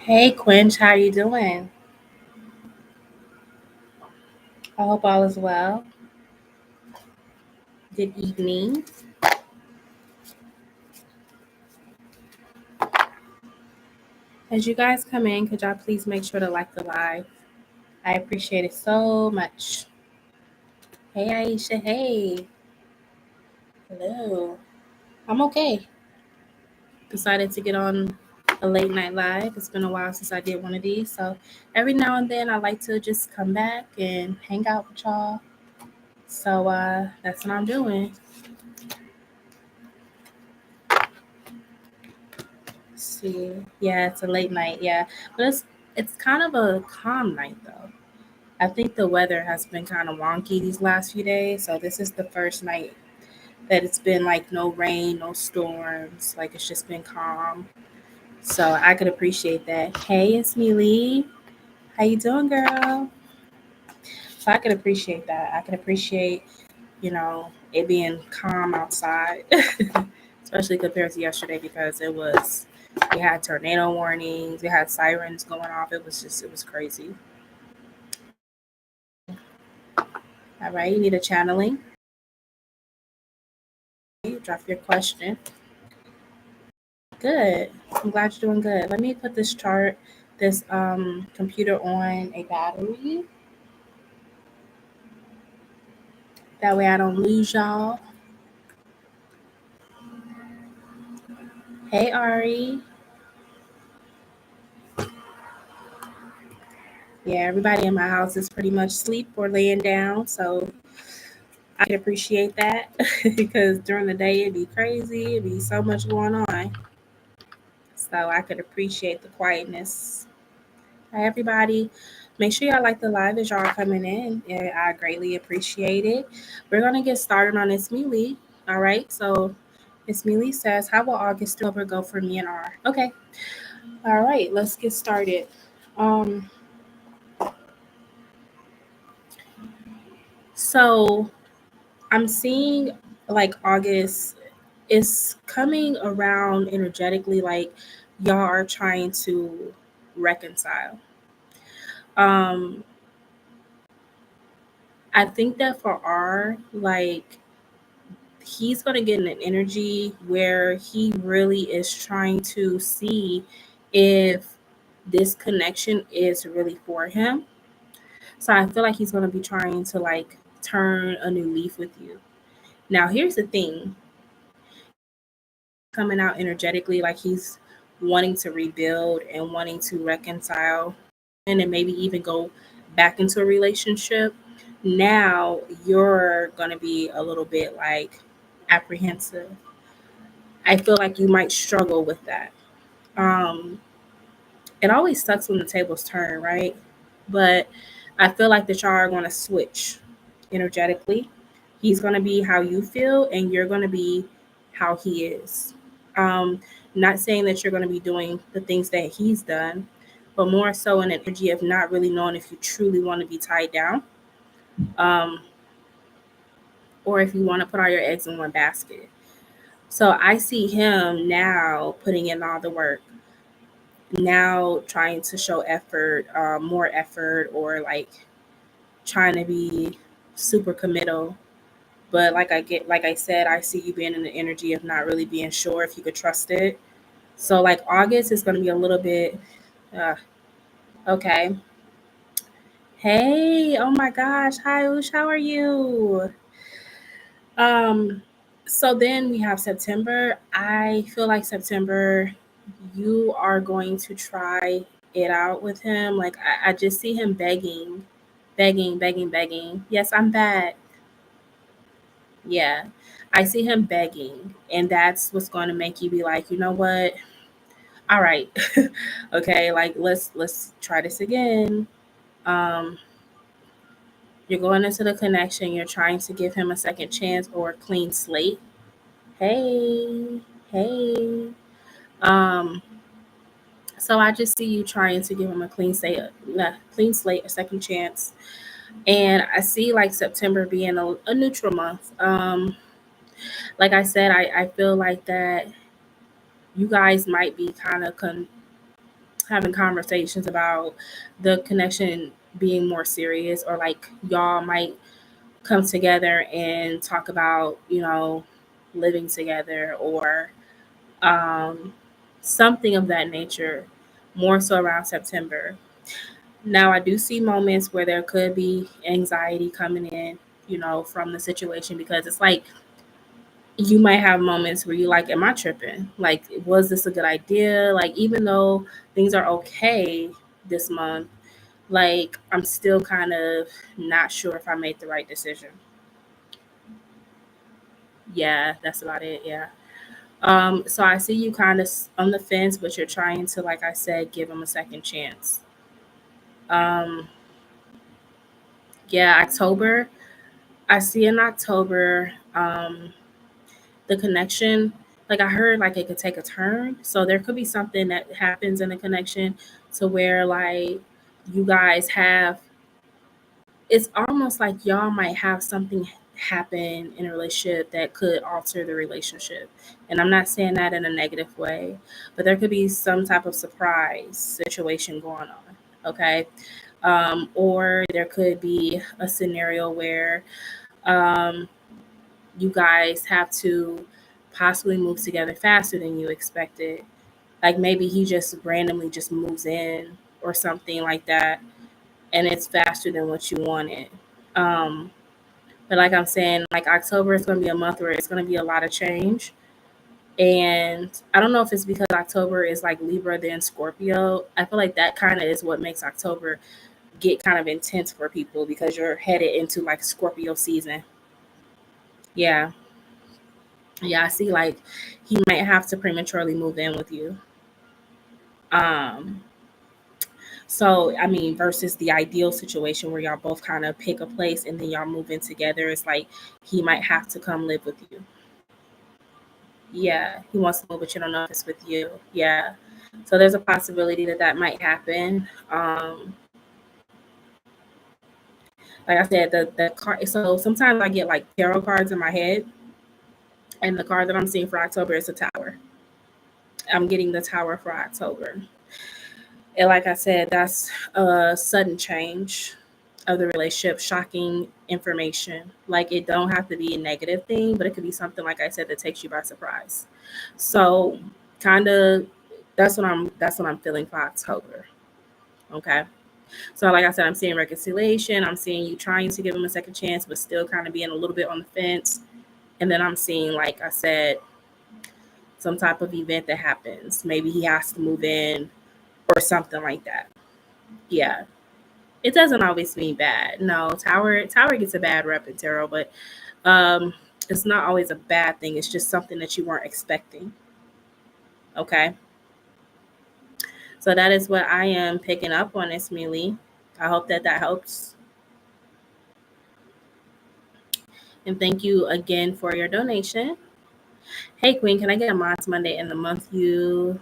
Hey Quinch, how you doing? I hope all is well. Good evening. As you guys come in, could y'all please make sure to like the live? I appreciate it so much. Hey Aisha, hey. Hello. I'm okay. Decided to get on a late night live. It's been a while since I did one of these. So every now and then I like to just come back and hang out with y'all. So that's what I'm doing. Let's see. Yeah, it's a late night, yeah. But it's kind of a calm night though. I think the weather has been kind of wonky these last few days. So this is the first night that it's been like no rain, no storms. Like it's just been calm. So I could appreciate that. Hey, it's me, Lee. How you doing, girl? So I could appreciate that. I could appreciate, it being calm outside, especially compared to yesterday because we had tornado warnings, we had sirens going off. It was crazy. All right, you need a channeling. Drop your question. Good. I'm glad you're doing good. Let me put this computer on a battery. That way I don't lose y'all. Hey Ari. Yeah, everybody in my house is pretty much asleep or laying down, so I can appreciate that because during the day it'd be crazy, it'd be so much going on. So I could appreciate the quietness. Hi everybody. Make sure y'all like the live as y'all are coming in. Yeah, I greatly appreciate it. We're gonna get started on this Mealy. All right. So Miss Mealy says, how will August over go for me and R? Okay. All right, let's get started. Um, so I'm seeing like August is coming around energetically, like y'all are trying to reconcile. Um, I think that for R, like he's going to get in an energy where he really is trying to see if this connection is really for him. So I feel like he's going to be trying to like turn a new leaf with you. Now, here's the thing, coming out energetically, like he's wanting to rebuild and wanting to reconcile and then maybe even go back into a relationship. Now you're going to be a little bit like apprehensive. I feel like you might struggle with that. Um, it always sucks when the tables turn, right? But I feel like that y'all are going to switch energetically. He's going to be how you feel, and you're going to be how he is. Um, Not saying that you're going to be doing the things that he's done, but more so in an energy of not really knowing if you truly want to be tied down, um, or if you want to put all your eggs in one basket. So I see him now putting in all the work, now trying to show effort, more effort, or like trying to be super committal. But like I said, I see you being in the energy of not really being sure if you could trust it. So like August is going to be a little bit, uh, okay. Hey, oh my gosh, hi Ush, how are you? Um, so then we have September. I feel like September, you are going to try it out with him. Like I just see him begging, begging, begging, begging. Yes, I'm back. Yeah. I see him begging, and that's what's going to make you be like, you know what? All right. Okay, like let's try this again. Um, you're going into the connection, you're trying to give him a second chance or a clean slate. Hey, hey. Um, so I just see you trying to give him a clean slate, a second chance. And I see like September being a neutral month. Like I said, I feel like that you guys might be kind of having conversations about the connection being more serious, or like y'all might come together and talk about, living together, or um, something of that nature, more so around September. Now, I do see moments where there could be anxiety coming in, from the situation, because it's like you might have moments where you like, am I tripping? Like, was this a good idea? Like, even though things are okay this month, like, I'm still kind of not sure if I made the right decision. Yeah, that's about it. Yeah. So I see you kind of on the fence, but you're trying to, like I said, give them a second chance. Um, yeah, October. I see in October, the connection. Like I heard, like it could take a turn. So there could be something that happens in a connection to where like you guys have. It's almost like y'all might have something happen in a relationship that could alter the relationship. And I'm not saying that in a negative way, but there could be some type of surprise situation going on. Okay. Or there could be a scenario where um, you guys have to possibly move together faster than you expected. Like maybe he just randomly just moves in or something like that, and it's faster than what you wanted. Um, but like I'm saying, like October is going to be a month where it's going to be a lot of change. And I don't know if it's because October is like Libra then Scorpio. I feel like that kind of is what makes October get kind of intense for people, because you're headed into like Scorpio season. Yeah. Yeah, I see like he might have to prematurely move in with you. Um, so I mean, versus the ideal situation where y'all both kind of pick a place and then y'all move in together, it's like he might have to come live with you. Yeah, he wants to move, but you don't know if it's with you. Yeah. So there's a possibility that that might happen. Like I said, the card. So sometimes I get like tarot cards in my head, and the card that I'm seeing for October is the Tower. I'm getting the Tower for October. And like I said, that's a sudden change of the relationship, shocking information. Like it don't have to be a negative thing, but it could be something like I said that takes you by surprise. So kind of that's what I'm feeling for October. Okay. So like I said, I'm seeing reconciliation. I'm seeing you trying to give him a second chance, but still kind of being a little bit on the fence. And then I'm seeing, like I said, some type of event that happens. Maybe he has to move in or something like that. Yeah. It doesn't always mean bad. No, Tower gets a bad rep in tarot, but um, it's not always a bad thing. It's just something that you weren't expecting. Okay, so that is what I am picking up on, this Millie. I hope that that helps, and thank you again for your donation. Hey Queen, can I get a Mods Monday in the month of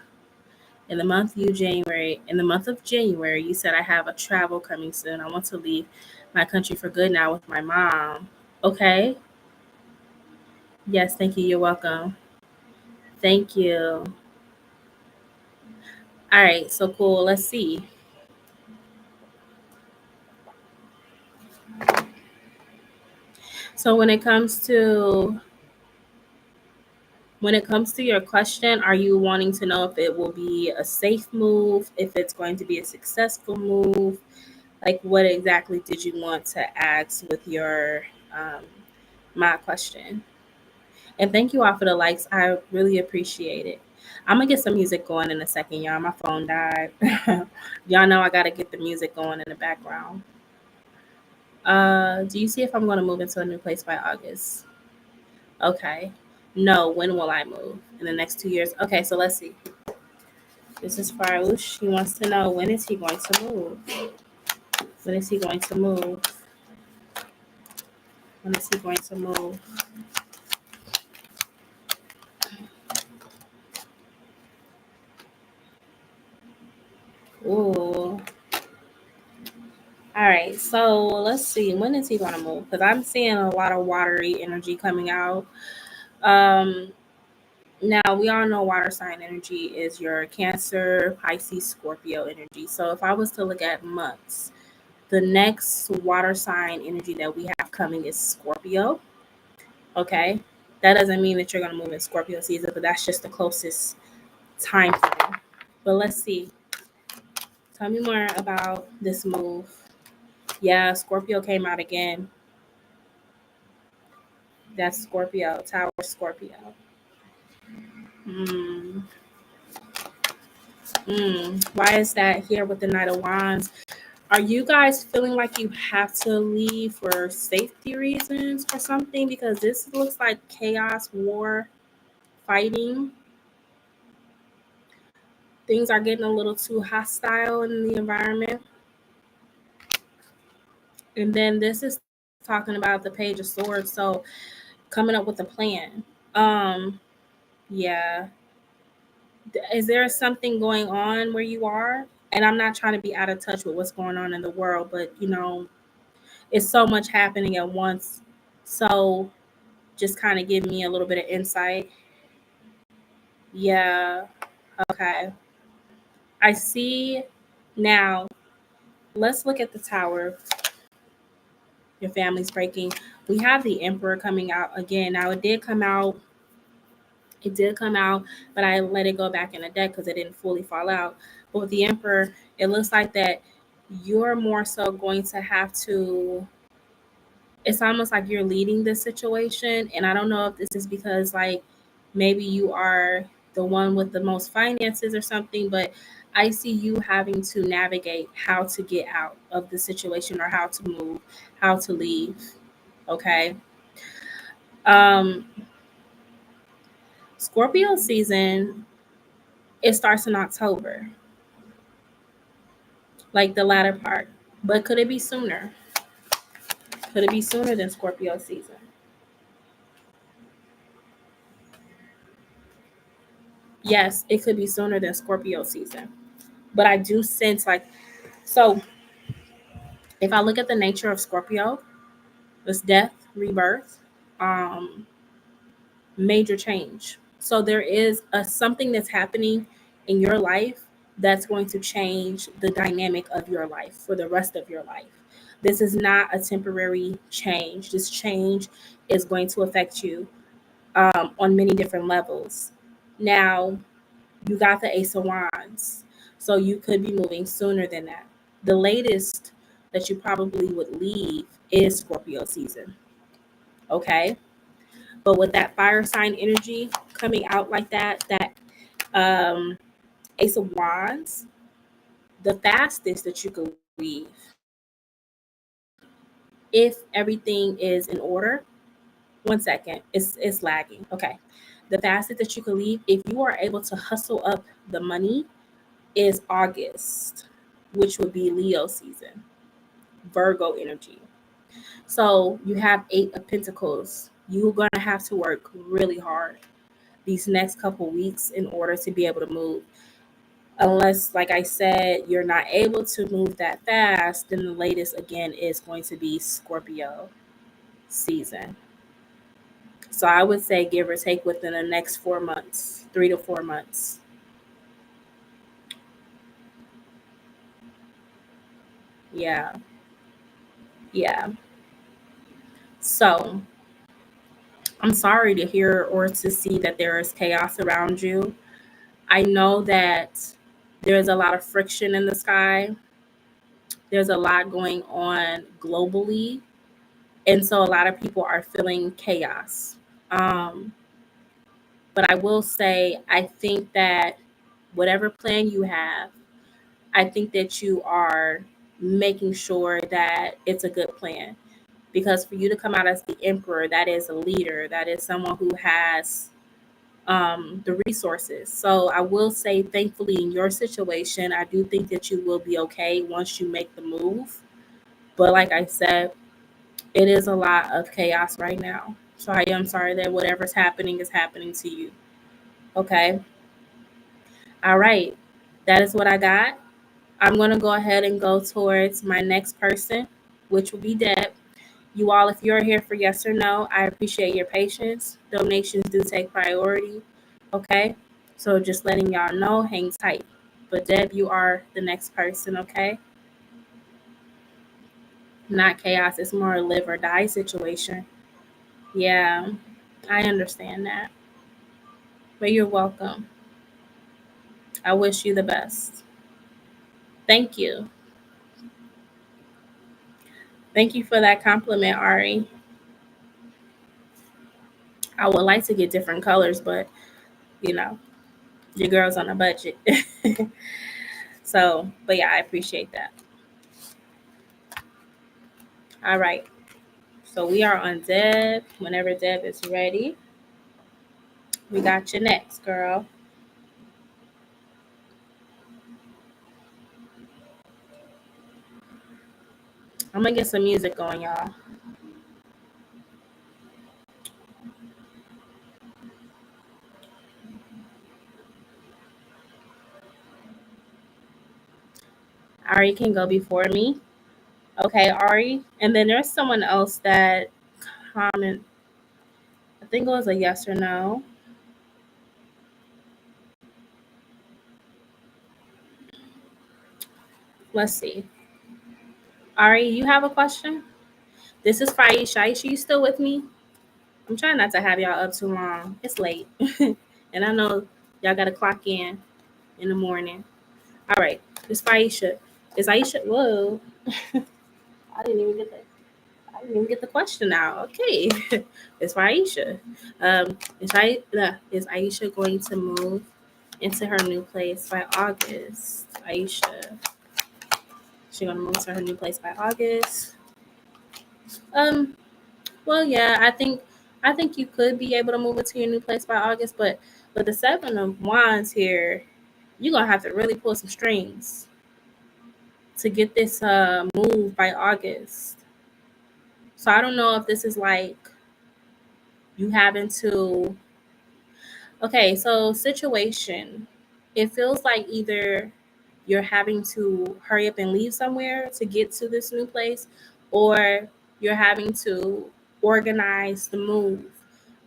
January? You said I have a travel coming soon. I want to leave my country for good now with my mom. Okay. Yes, thank you. You're welcome. Thank you. All right, so cool. Let's see. So when it comes to your question, are you wanting to know if it will be a safe move, if it's going to be a successful move? Like what exactly did you want to ask with your um my question? And thank you all for the likes. I really appreciate it. I'm gonna get some music going in a second, y'all. My phone died. Y'all know I gotta get the music going in the background. Do you see if I'm gonna move into a new place by August? Okay. No, when will I move? In the next 2 years? Okay, so let's see. This is Farouche. He wants to know, when is he going to move? When is he going to move? When is he going to move? Ooh. All right, so let's see. When is he going to move? Because I'm seeing a lot of watery energy coming out. Um, Now, we all know water sign energy is your Cancer, Pisces, Scorpio energy. So if I was to look at months, the next water sign energy that we have coming is Scorpio. Okay. That doesn't mean that you're going to move in Scorpio season, but that's just the closest time frame. But let's see. Tell me more about this move. Yeah, Scorpio came out again. That's Scorpio, Tower Scorpio. Mm, Why is that here with the Knight of Wands? Are you guys feeling like you have to leave for safety reasons or something? Because this looks like chaos, war, fighting. Things are getting a little too hostile in the environment. And then this is talking about the Page of Swords. So coming up with a plan. Um, yeah. Is there something going on where you are? And I'm not trying to be out of touch with what's going on in the world, but it's so much happening at once. So just kind of give me a little bit of insight. Yeah. Okay. I see now. Let's look at the tower. Your family's breaking. We have the Emperor coming out again. Now it did come out. It did come out, but I let it go back in the deck because it didn't fully fall out. But with the Emperor, it looks like that you're more so going to have to, it's almost like you're leading this situation. And I don't know if this is because like maybe you are the one with the most finances or something, but I see you having to navigate how to get out of the situation or how to move, how to leave. Okay. Um, Scorpio season, it starts in October, like the latter part. But could it be sooner? Could it be sooner than Scorpio season? Yes, it could be sooner than Scorpio season. But I do sense like, so if I look at the nature of Scorpio, it's death, rebirth, um, major change. So there is something that's happening in your life that's going to change the dynamic of your life for the rest of your life. This is not a temporary change. This change is going to affect you on many different levels. Now, you got the Ace of Wands, so you could be moving sooner than that. The latest that you probably would leave is Scorpio season. Okay. But with that fire sign energy coming out like that um, Ace of Wands, the fastest that you could leave, if everything is in order. One second, it's lagging. Okay. The fastest that you can leave, if you are able to hustle up the money, is August, which would be Leo season, Virgo energy. So you have Eight of Pentacles. You're going to have to work really hard these next couple weeks in order to be able to move. Unless, like I said, you're not able to move that fast, then the latest again is going to be Scorpio season. So I would say give or take within the next 4 months, 3 to 4 months. Yeah. Yeah. So I'm sorry to hear or to see that there is chaos around you. I know that there's a lot of friction in the sky. There's a lot going on globally. And so a lot of people are feeling chaos. Um, but I will say, I think that whatever plan you have, I think that you are making sure that it's a good plan. Because for you to come out as the emperor, that is a leader, that is someone who has the resources. So I will say, thankfully, in your situation, I do think that you will be okay once you make the move. But like I said, it is a lot of chaos right now. So I am sorry that whatever's happening is happening to you. Okay. All right. That is what I got. I'm going to go ahead and go towards my next person, which will be Deb. You all, if you're here for yes or no, I appreciate your patience. Donations do take priority. Okay? So just letting y'all know, hang tight. But Deb, you are the next person, okay? Not chaos. It's more a live or die situation. Yeah, I understand that. But you're welcome. I wish you the best. Thank you. Thank you for that compliment, Ari. I would like to get different colors, but you know, your girl's on a budget. So, but yeah, I appreciate that. All right. So we are on Deb. Whenever Deb is ready, we got you next, girl. I'm gonna get some music going, y'all. Ari can go before me. Okay, Ari. And then there's someone else that comment. I think it was a yes or no. Let's see. Ari, you have a question? This is Faisha. Aisha, you still with me? I'm trying not to have y'all up too long. It's late. And I know y'all got to clock in the morning. All right. It's Faisha. Is Aisha? Whoa. I didn't even get that. I didn't even get the question out. Okay. It's Aisha. Is Aisha going to move into her new place by August? Aisha. She gonna move to her new place by August. Um, well, yeah, I think you could be able to move into your new place by August, but the seven of wands here, you're gonna have to really pull some strings to get this move by August. So I don't know if this is like you having to. Okay, so situation. It feels like either you're having to hurry up and leave somewhere to get to this new place, or you're having to organize the move.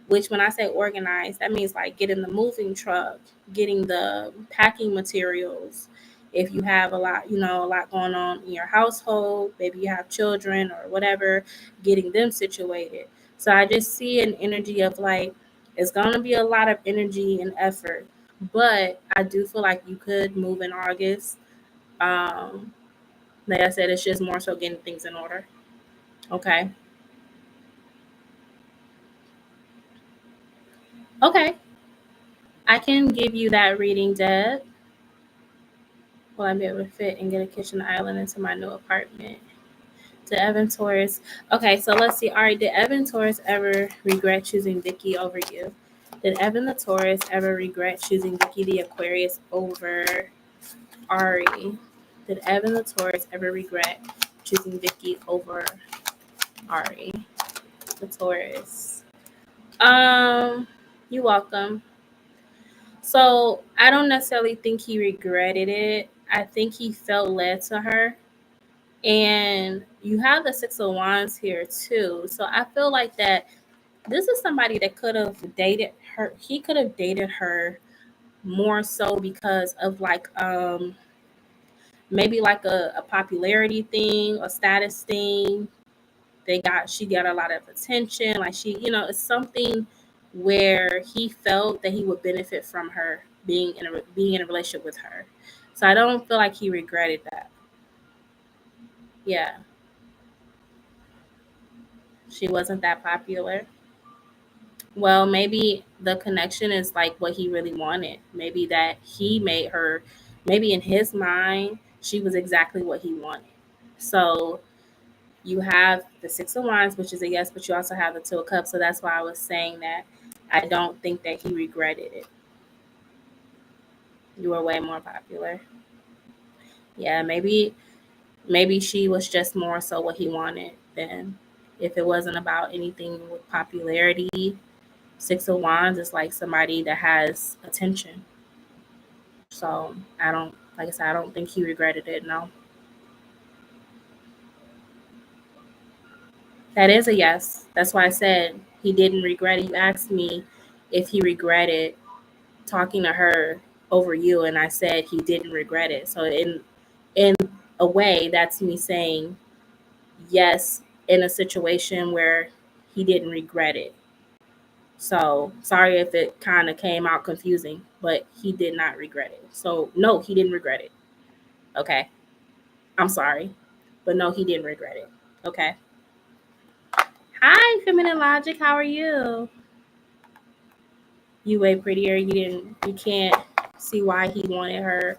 Which, when I say organize, that means like getting the moving truck, getting the packing materials. If you have a lot going on in your household, maybe you have children or whatever, getting them situated. So I just see an energy of like, it's going to be a lot of energy and effort, but I do feel like you could move in August. Um, like I said, it's just more so getting things in order. Okay. Okay. I can give you that reading, Deb. Will I be able to fit and get a kitchen island into my new apartment? Did Evan Torres? Okay, so let's see. All right, did Evan Torres ever regret choosing Vicky over you? Did Evan the Taurus ever regret choosing Vicky the Aquarius over Ari? Did Evan the Taurus ever regret choosing Vicky over Ari? The Taurus. Um, you're welcome. So I don't necessarily think he regretted it. I think he felt led to her. And you have the Six of Wands here too. So I feel like that this is somebody that could have dated her. He could have dated her more so because of like maybe like a popularity thing, a status thing. She got a lot of attention. Like it's something where he felt that he would benefit from her being in a relationship with her. So I don't feel like he regretted that. Yeah, she wasn't that popular. Well, maybe the connection is like what he really wanted. Maybe that he made her, maybe in his mind, she was exactly what he wanted. So you have the Six of Wands, which is a yes, but you also have the Two of Cups. So that's why I was saying that I don't think that he regretted it. You were way more popular. Yeah, maybe she was just more so what he wanted than if it wasn't about anything with popularity. Six of Wands is like somebody that has attention. So like I said, I don't think he regretted it. No, that is a yes. That's why I said he didn't regret it. You asked me if he regretted talking to her over you, and I said he didn't regret it. So in a way, that's me saying yes in a situation where he didn't regret it. So sorry if it kind of came out confusing, but he did not regret it. So no, he didn't regret it. Okay. I'm sorry. But no, he didn't regret it. Okay. Hi, Feminine Logic. How are you? You way prettier. You can't see why he wanted her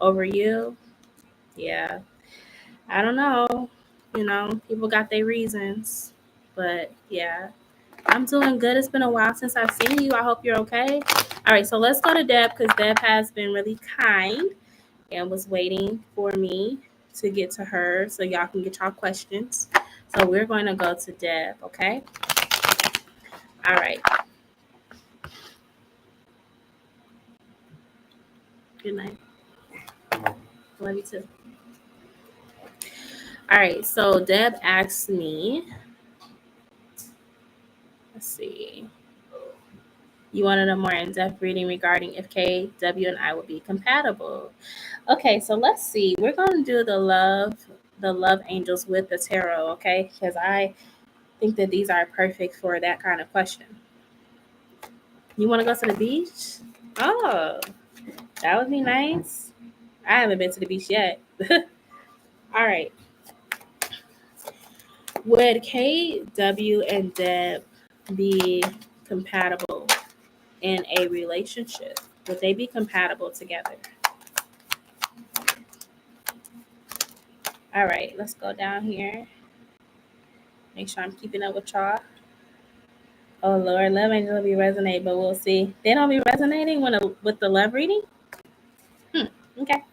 over you. Yeah. I don't know. People got their reasons. But yeah. I'm doing good. It's been a while since I've seen you. I hope you're okay. All right, so let's go to Deb because Deb has been really kind and was waiting for me to get to her so y'all can get y'all questions. So we're going to go to Deb, okay? All right. Good night. Love you too. All right, so Deb asked me, let's see. You wanted a more in-depth reading regarding if KW and I would be compatible. Okay, so let's see. We're going to do the love angels with the tarot, okay? Because I think that these are perfect for that kind of question. You want to go to the beach? Oh, that would be nice. I haven't been to the beach yet. All right. Would KW and Deb be compatible in a relationship? Would they be compatible together? All right, let's go down here. Make sure I'm keeping up with y'all. Oh Lord, love ain't gonna be resonate, but we'll see. They don't be resonating with the love reading. Okay.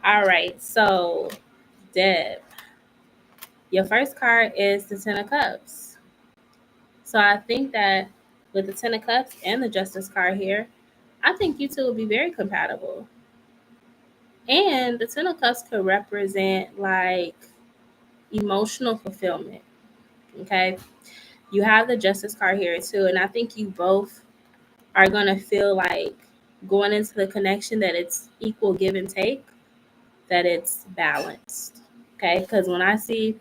All right. So, Deb, your first card is the Ten of Cups. So I think that with the Ten of Cups and the Justice card here, I think you two will be very compatible. And the Ten of Cups could represent like emotional fulfillment. Okay. You have the Justice card here too, and I think you both are gonna feel like going into the connection that it's equal give and take, that it's balanced. Okay, because when I see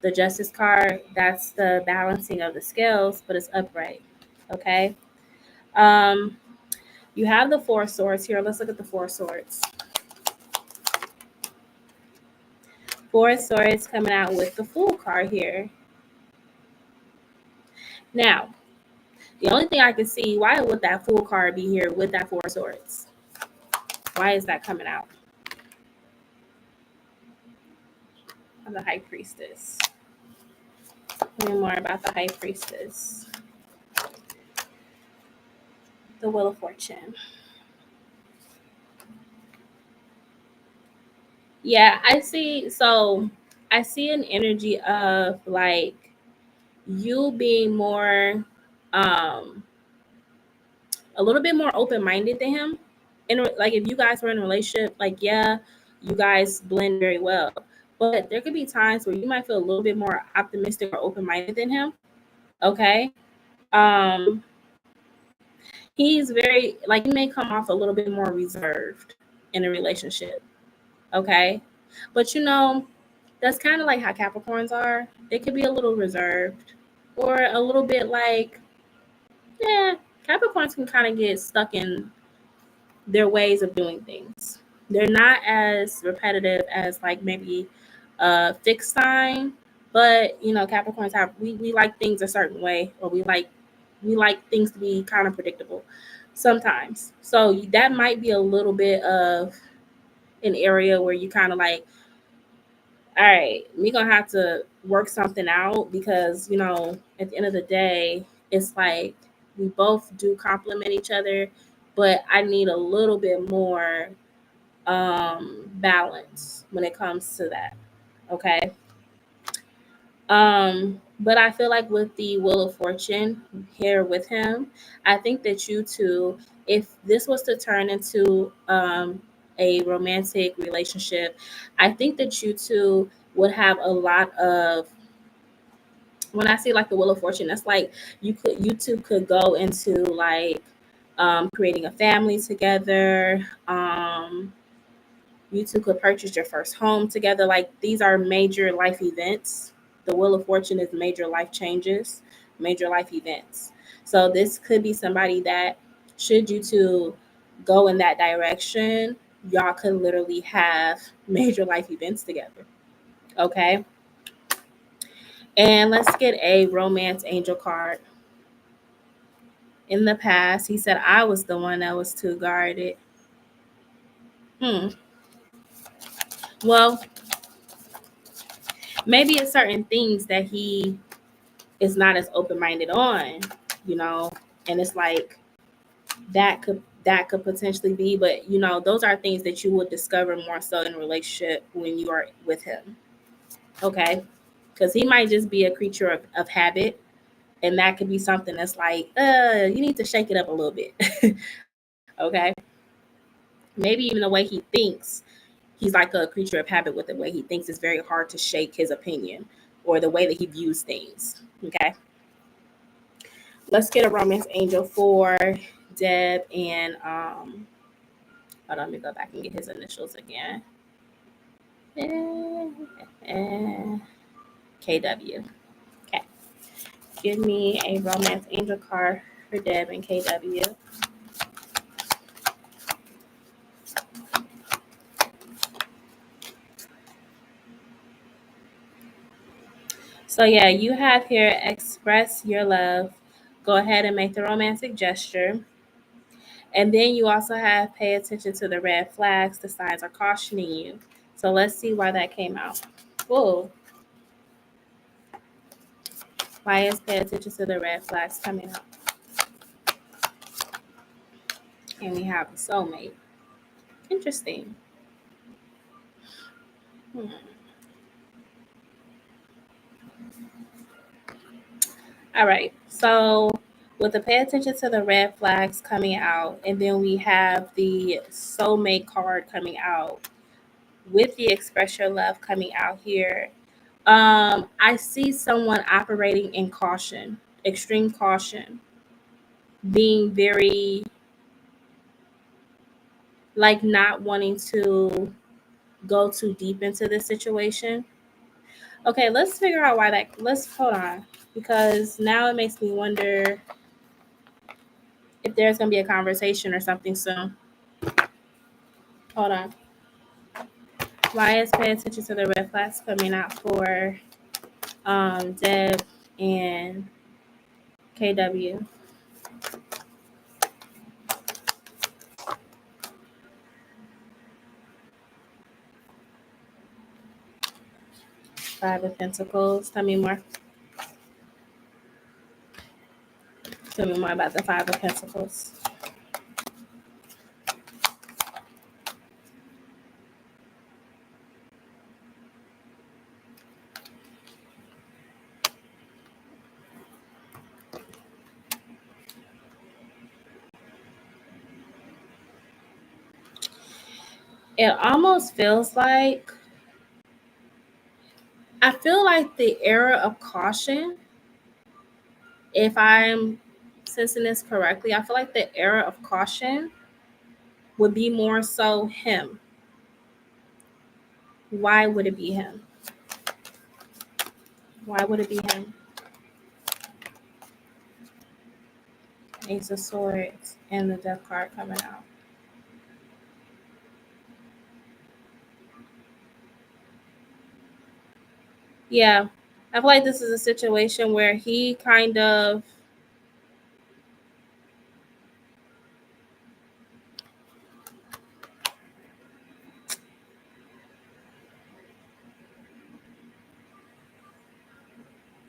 the Justice card, that's the balancing of the scales, but it's upright. Okay. Um, you have the Four of Swords here. Let's look at the Four of Swords. Four of Swords coming out with the Fool card here. Now, the only thing I can see, why would that Fool card be here with that Four of Swords? Why is that coming out? Of the High Priestess. Tell me more about the High Priestess. The Wheel of Fortune. Yeah, I see. So I see an energy of like you being more, um, a little bit more open minded than him. And like if you guys were in a relationship, like yeah, you guys blend very well. But there could be times where you might feel a little bit more optimistic or open minded than him. Okay. Um, he's very like he may come off a little bit more reserved in a relationship. Okay. But that's kind of like how Capricorns are. They could be a little reserved or a little bit like, yeah, Capricorns can kind of get stuck in their ways of doing things. They're not as repetitive as like maybe a fixed sign, but Capricorns we like things a certain way, or we like things to be kind of predictable sometimes. So that might be a little bit of an area where you kind of like, all right, we're gonna have to work something out because at the end of the day, it's like we both do complement each other, but I need a little bit more balance when it comes to that. Okay. But I feel like with the Wheel of Fortune here with him, I think that you two, if this was to turn into a romantic relationship, I think that you two would have a lot of, when I see like the Wheel of Fortune, that's like you two could go into like creating a family together. You two could purchase your first home together. Like these are major life events. The Wheel of Fortune is major life changes, major life events. So this could be somebody that, should you two go in that direction, y'all could literally have major life events together. Okay. And let's get a romance angel card. In the past, he said I was the one that was too guarded. Hmm. Well, maybe it's certain things that he is not as open minded on, you know, and it's like that could potentially be, but those are things that you will discover more so in a relationship when you are with him. Okay. Because he might just be a creature of habit, and that could be something that's like, you need to shake it up a little bit. Okay. Maybe even the way he thinks, he's like a creature of habit with the way he thinks. It's very hard to shake his opinion or the way that he views things. Okay. Let's get a romance angel for Deb and hold on, let me go back and get his initials again. And KW. Okay. Give me a romance angel card for Deb and KW. So yeah, you have here express your love. Go ahead and make the romantic gesture. And then you also have pay attention to the red flags. The signs are cautioning you. So let's see why that came out. Whoa. Why is pay attention to the red flags coming out? And we have a soulmate. Interesting. Hmm. All right. So with the pay attention to the red flags coming out, and then we have the soulmate card coming out with the express your love coming out here. I see someone operating in caution, extreme caution, being very like not wanting to go too deep into this situation. Okay, let's figure out why that. Let's hold on, because now it makes me wonder if there's gonna be a conversation or something soon. Hold on. Why is pay attention to the red flags coming out for Deb and KW? Five of Pentacles. Tell me more. Tell me more about the Five of Pentacles. It almost feels like, I feel like the era of caution, if I'm sensing this correctly, I feel like the era of caution would be more so him. Why would it be him? Why would it be him? Ace of Swords and the Death card coming out. Yeah, I feel like this is a situation where he kind of,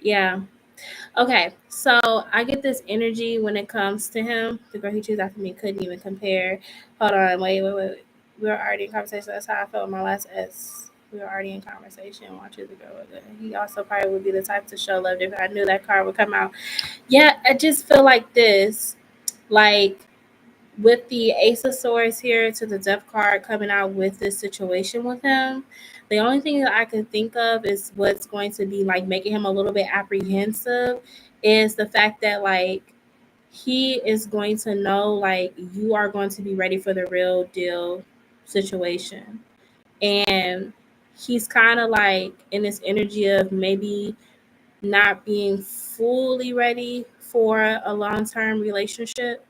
yeah. Okay, so I get this energy when it comes to him. The girl he chose after me couldn't even compare. Hold on, wait. We were already in conversation. That's how I felt with my last ex. We were already in conversation. Watch it go with it. He also probably would be the type to show love if I knew that card would come out. Yeah, I just feel like this. Like with the Ace of Swords here to the Death card coming out with this situation with him, the only thing that I can think of is what's going to be like making him a little bit apprehensive is the fact that like he is going to know like you are going to be ready for the real deal situation. And he's kind of like in this energy of maybe not being fully ready for a long-term relationship.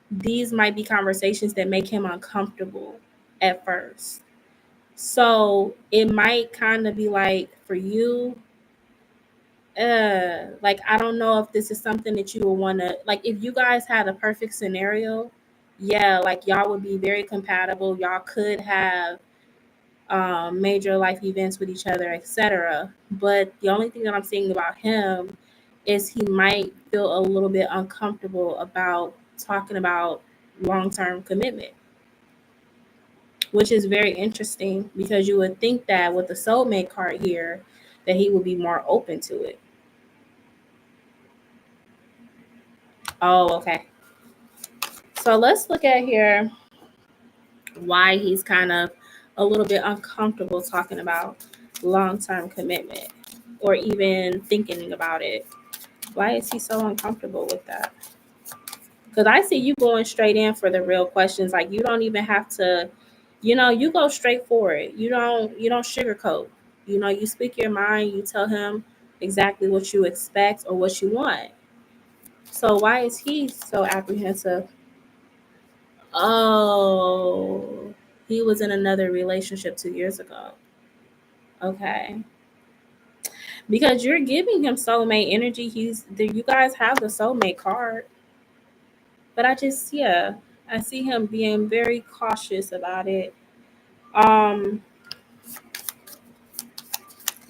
These might be conversations that make him uncomfortable at first. So it might kind of be like for you, like I don't know if this is something that you would want to like if you guys had a perfect scenario, yeah, like y'all would be very compatible. Y'all could have major life events with each other, etc. But the only thing that I'm seeing about him is he might feel a little bit uncomfortable about talking about long term commitment, which is very interesting because you would think that with the soulmate card here, that he would be more open to it. Oh, okay. So let's look at here why he's kind of a little bit uncomfortable talking about long term commitment or even thinking about it. Why is he so uncomfortable with that? Because I see you going straight in for the real questions. Like you don't even have to, you go straight for it. You don't sugarcoat. You speak your mind. You tell him exactly what you expect or what you want. So why is he so apprehensive? Oh, he was in another relationship 2 years ago. Okay. Because you're giving him soulmate energy. You guys have the soulmate card. But yeah, I see him being very cautious about it. Um,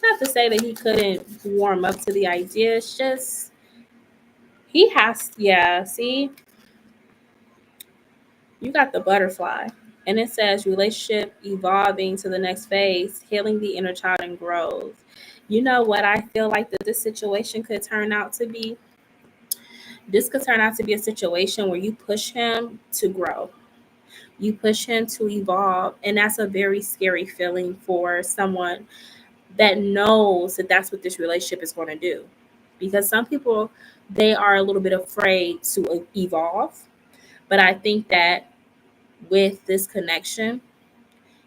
Not to say that he couldn't warm up to the idea. It's just he has, yeah. See, you got the butterfly, and it says relationship evolving to the next phase, healing the inner child and growth. You know what I feel like that this situation could turn out to be? This could turn out to be a situation where you push him to grow. You push him to evolve, and that's a very scary feeling for someone that knows that that's what this relationship is going to do. Because some people, they are a little bit afraid to evolve. But I think that with this connection,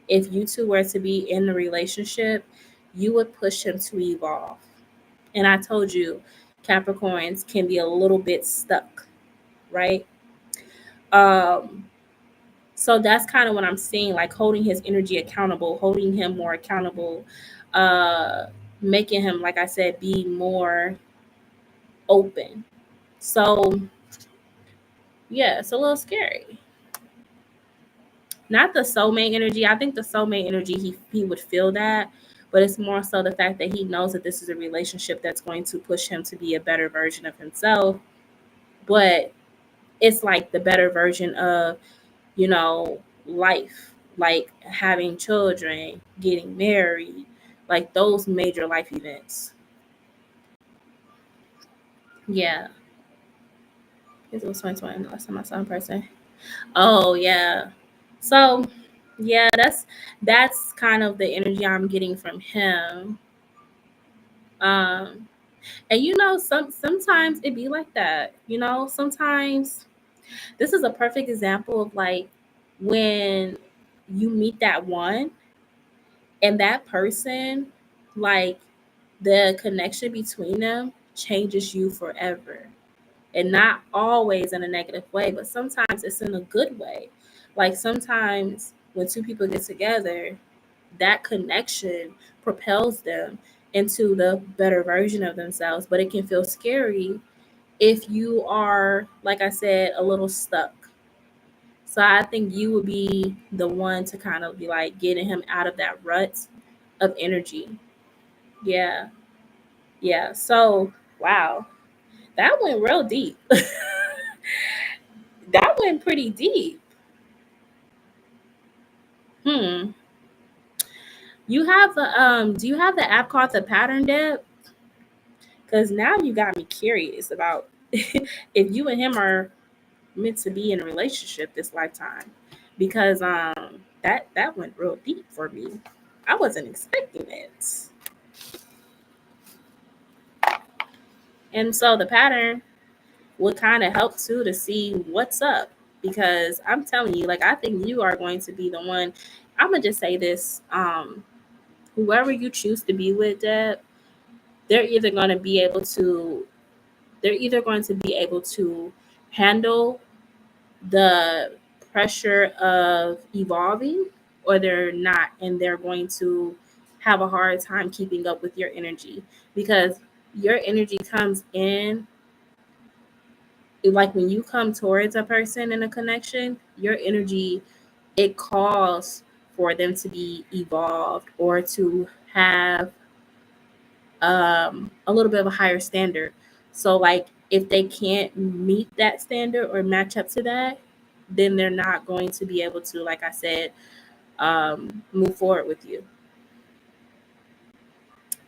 if you two were to be in the relationship, you would push him to evolve. And I told you, Capricorns can be a little bit stuck, right? Um, so that's kind of what I'm seeing, like holding his energy accountable, holding him more accountable, uh, making him, like I said, be more open. So yeah, it's a little scary. Not the soulmate energy. I think the soulmate energy, he would feel that, but it's more so the fact that he knows that this is a relationship that's going to push him to be a better version of himself. But it's like the better version of, life, like having children, getting married, like those major life events. Yeah. It was 2020 the last time I saw in person. Oh yeah. So yeah, that's kind of the energy I'm getting from him. Um and sometimes it be like that. Sometimes this is a perfect example of like when you meet that one and that person, like the connection between them changes you forever. And not always in a negative way, but sometimes it's in a good way. Like sometimes when two people get together, that connection propels them into the better version of themselves. But it can feel scary if you are, like I said, a little stuck. So I think you would be the one to kind of be like getting him out of that rut of energy. Yeah. Yeah. So, wow. That went real deep. That went pretty deep. Hmm. You have the do you have the app called the Pattern Depth? Because now you got me curious about if you and him are meant to be in a relationship this lifetime. Because that went real deep for me. I wasn't expecting it. And so the pattern, would kind of help too to see what's up. Because I'm telling you, like, I think you are going to be the one. I'm gonna just say this: whoever you choose to be with, Deb, they're either going to be able to they're either going to be able to handle the pressure of evolving, or they're not, and they're going to have a hard time keeping up with your energy, because your energy comes in, like when you come towards a person in a connection, your energy, it calls for them to be evolved or to have a little bit of a higher standard. So, like, if they can't meet that standard or match up to that, then they're not going to be able to, like I said, move forward with you.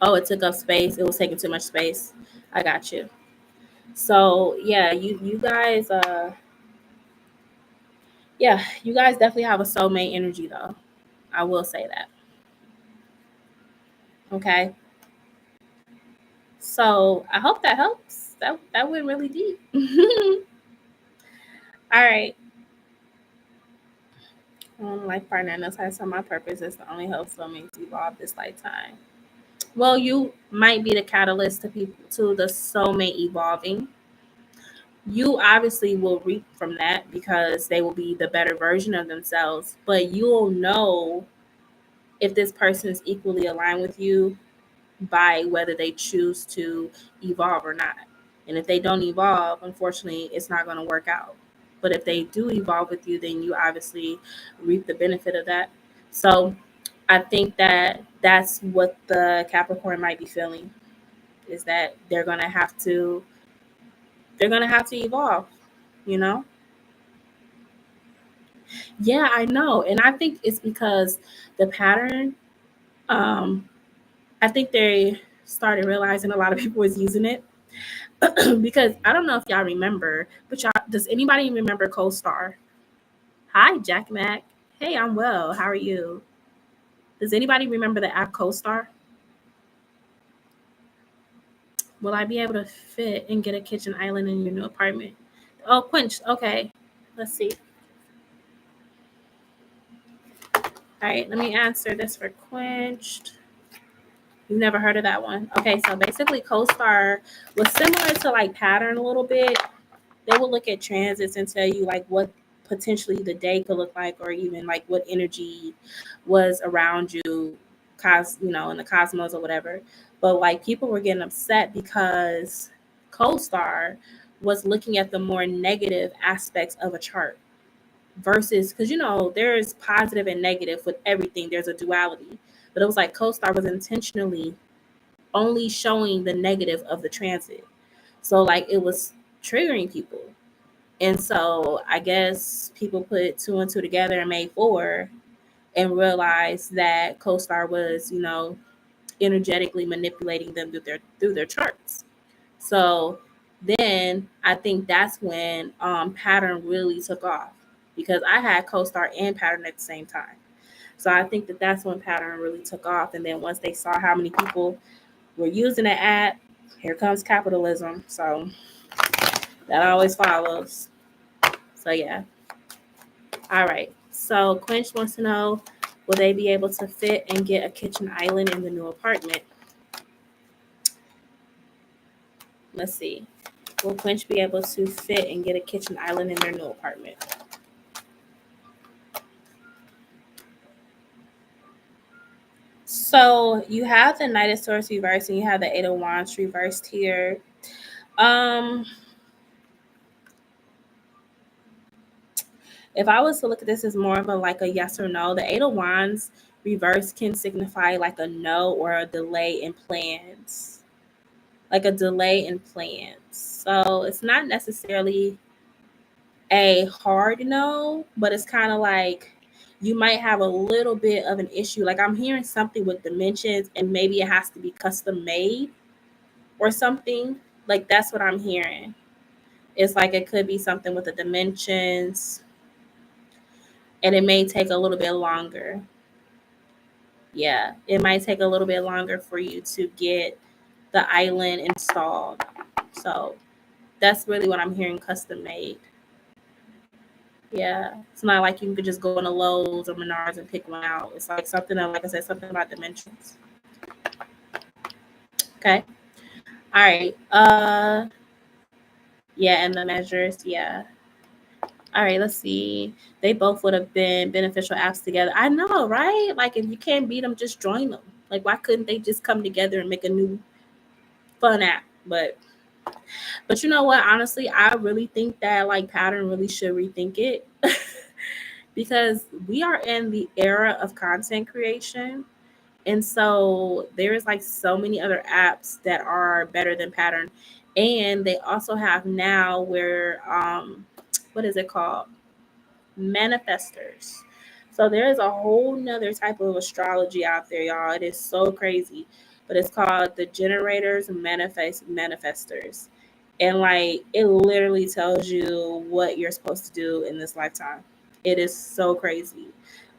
Oh, it took up space. It was taking too much space. I got you. So yeah, you guys, yeah, you guys definitely have a soulmate energy though. I will say that. Okay. So I hope that helps. That went really deep. All right. Life partner knows how to serve my purpose is to only help soulmates evolve this lifetime. Well, you might be the catalyst to people to the soulmate evolving. You obviously will reap from that because they will be the better version of themselves. But you'll know if this person is equally aligned with you by whether they choose to evolve or not. And if they don't evolve, unfortunately, it's not going to work out. But if they do evolve with you, then you obviously reap the benefit of that. So I think that that's what the Capricorn might be feeling, is that they're going to have to evolve, you know? Yeah, I know. And I think it's because the pattern, um, I think they started realizing a lot of people was using it. Because I don't know if y'all remember, but y'all, does anybody remember Co-Star? Hi, Jack Mac. Hey, I'm well. How are you? Does anybody remember the app Co-Star? Will I be able to fit and get a kitchen island in your new apartment? Oh, Quench. Okay. Let's see. All right, let me answer this for Quenched. You've never heard of that one. Okay, so basically Co-Star was similar to like Pattern a little bit. They will look at transits and tell you like what potentially the day could look like, or even like what energy was around you, in the cosmos or whatever. But like people were getting upset because Co-Star was looking at the more negative aspects of a chart versus, because there's positive and negative with everything. There's a duality, but it was like Co-Star was intentionally only showing the negative of the transit. So like it was triggering people. And so I guess people put two and two together and made four and realized that CoStar was, energetically manipulating them through their charts. So then I think that's when Pattern really took off, because I had CoStar and Pattern at the same time. So I think that that's when Pattern really took off. And then once they saw how many people were using the app, here comes capitalism. So that always follows. So yeah. All right. So Quench wants to know, will they be able to fit and get a kitchen island in the new apartment? Let's see. Will Quench be able to fit and get a kitchen island in their new apartment? So you have the Knight of Swords reversed and you have the Eight of Wands reversed here. Um, if I was to look at this as more of a like a yes or no, the Eight of Wands reverse can signify like a no or a delay in plans. Like a delay in plans. So it's not necessarily a hard no, but it's kind of like you might have a little bit of an issue. Like I'm hearing something with dimensions and maybe it has to be custom made or something. Like that's what I'm hearing. It's like it could be something with the dimensions and it may take a little bit longer. Yeah, it might take a little bit longer for you to get the island installed. So That's really what I'm hearing, custom made. Yeah. It's not like you could just go into Lowe's or Menards and pick one out. It's like something that, like I said, something about dimensions. Okay. All right. Yeah, and the measures. Yeah. All right, let's see. They both would have been beneficial apps together. I know, right? Like, if you can't beat them, just join them. Like, why couldn't they just come together and make a new fun app? But you know what? Honestly, I really think that like Pattern really should rethink it because we are in the era of content creation. And so there is like so many other apps that are better than Pattern. And they also have now where what is it called? Manifestors. So there is a whole nother type of astrology out there, y'all. It is so crazy. But it's called the generators manifestors. And like it literally tells you what you're supposed to do in this lifetime. It is so crazy.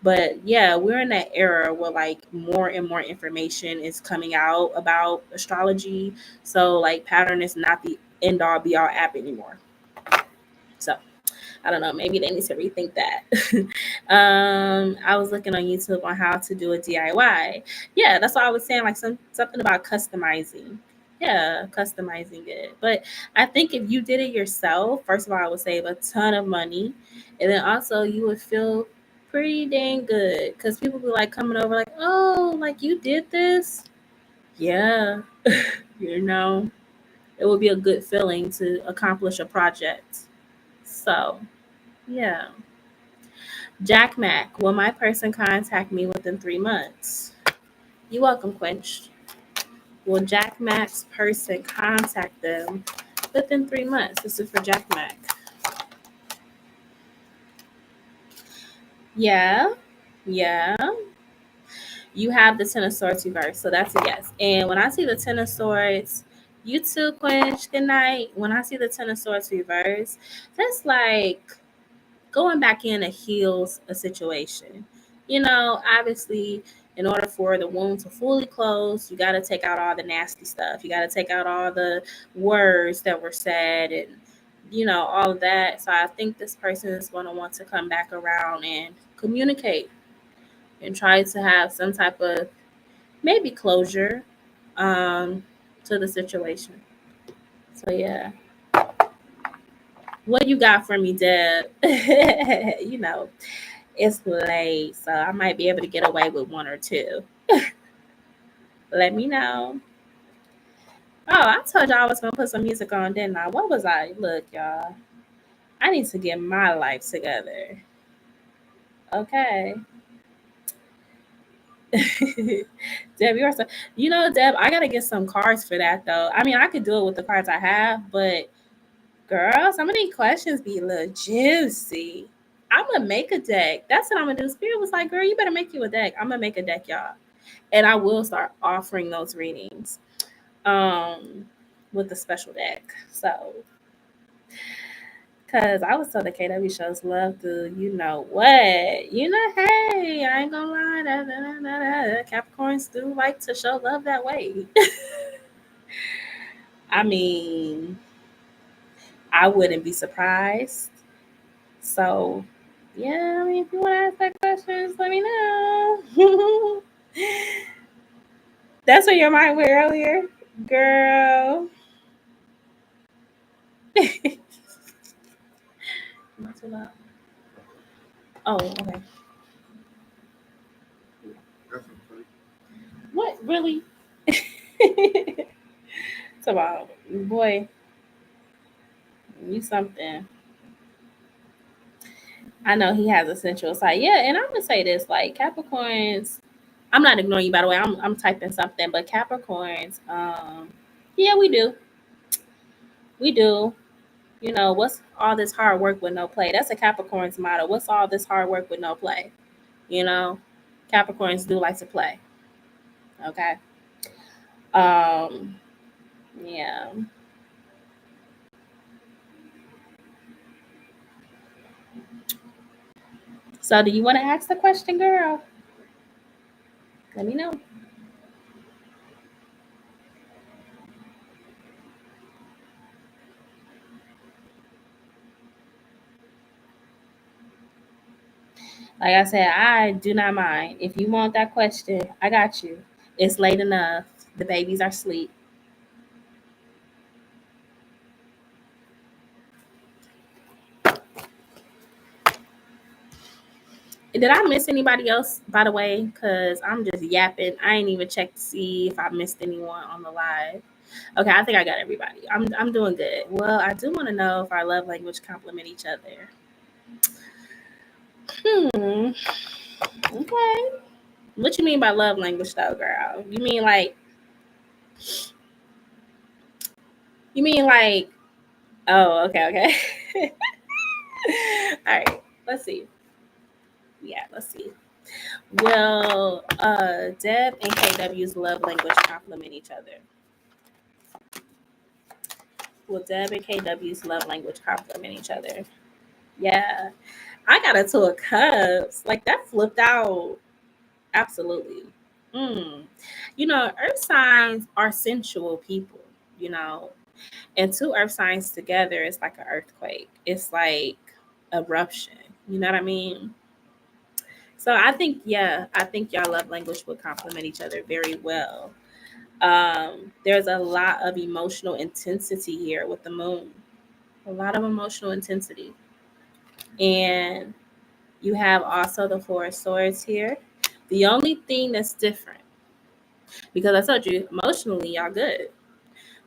But yeah, we're in that era where like more and more information is coming out about astrology. So like Pattern is not the end all be all app anymore. So I don't know. Maybe they need to rethink that. I was looking on YouTube on how to do a DIY. Yeah, that's what I was saying. Like something about customizing. Yeah, customizing it. But I think if you did it yourself, first of all, I would save a ton of money, and then also you would feel pretty dang good because people be like coming over like, oh, like you did this. Yeah, you know, it would be a good feeling to accomplish a project. So yeah. Jack Mac, will my person contact me within 3 months? You're welcome, Quench. Will Jack Mac's person contact them within 3 months? This is for Jack Mac. Yeah, yeah. You have the Ten of Swords reverse, so that's a yes. And when I see the Ten of Swords, you too, Quench, good night. When I see the Ten of Swords reverse, that's like going back in to heals a situation. Obviously, in order for the wound to fully close, you got to take out all the nasty stuff. You got to take out all the words that were said and, all of that. So I think this person is going to want to come back around and communicate and try to have some type of maybe closure to the situation. So, yeah. What you got for me, Deb? It's late, so I might be able to get away with one or two. Let me know. Oh, I told y'all I was gonna put some music on, didn't I? What was I? Look, y'all. I need to get my life together. Okay. Deb, you're so Deb, I gotta get some cards for that though. I mean, I could do it with the cards I have, but girl, some of these questions be a little juicy. I'm gonna make a deck. That's what I'm gonna do. Spirit was like, girl, you better make you a deck. I'm gonna make a deck, y'all. And I will start offering those readings with the special deck. So, because I was told the KW shows love to, hey, I ain't gonna lie, Capricorns do like to show love that way. I mean, I wouldn't be surprised. So, yeah, I mean, if you want to ask that question, just let me know. That's what your mind went earlier, girl. Not too loud. Oh, okay. What really? It's about boy, you something. I know he has a sensual side. Yeah, and I'm gonna say this: like Capricorns, I'm not ignoring you by the way. I'm typing something, but Capricorns, yeah, we do. What's all this hard work with no play? That's a Capricorn's motto. What's all this hard work with no play? You know, Capricorns do like to play. Okay. Um, yeah. So, do you want to ask the question, girl? Let me know. Like I said, I do not mind. If you want that question, I got you. It's late enough. The babies are asleep. Did I miss anybody else, by the way? Because I'm just yapping. I ain't even checked to see if I missed anyone on the live. Okay, I think I got everybody. I'm doing good. Well, I do want to know if our love language complement each other. Hmm. Okay. What you mean by love language, though, girl? You mean like? Oh, okay, okay. All right. Let's see. Yeah, let's see. Well, Deb and KW's love language complement each other. Will Deb and KW's love language complement each other? Yeah. I got a two of cups. Like that flipped out. Absolutely. Mm. Earth signs are sensual people, you know, and two earth signs together is like an earthquake. It's like eruption. You know what I mean? So I think y'all love language would complement each other very well. There's a lot of emotional intensity here with the moon. A lot of emotional intensity. And you have also the Four of Swords here. The only thing that's different, because I told you emotionally, y'all good.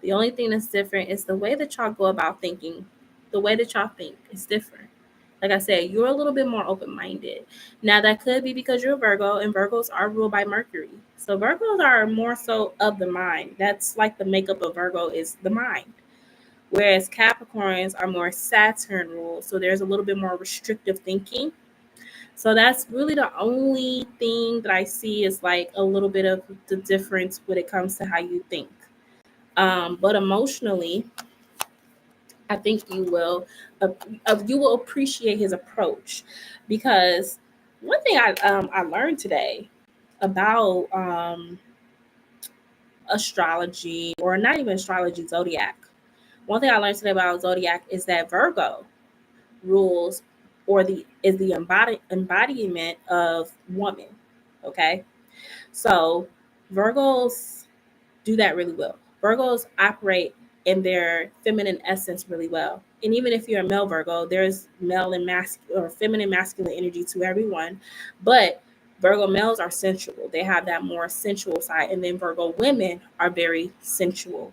The only thing that's different is the way that y'all go about thinking. The way that y'all think is different. Like I said, you're a little bit more open minded. Now, that could be because you're a Virgo, and Virgos are ruled by Mercury. So, Virgos are more so of the mind. That's like the makeup of Virgo is the mind. Whereas Capricorns are more Saturn ruled. So, there's a little bit more restrictive thinking. So that's really the only thing that I see is like a little bit of the difference when it comes to how you think. But emotionally, I think you will appreciate his approach because one thing I learned today about astrology, or not even astrology, zodiac. One thing I learned today about zodiac is that Virgo rules or the is the embodiment of woman. Okay, so Virgos do that really well. Virgos operate in their feminine essence really well. And even if you're a male Virgo, there's male and masculine or feminine masculine energy to everyone. But Virgo males are sensual. They have that more sensual side. And then Virgo women are very sensual.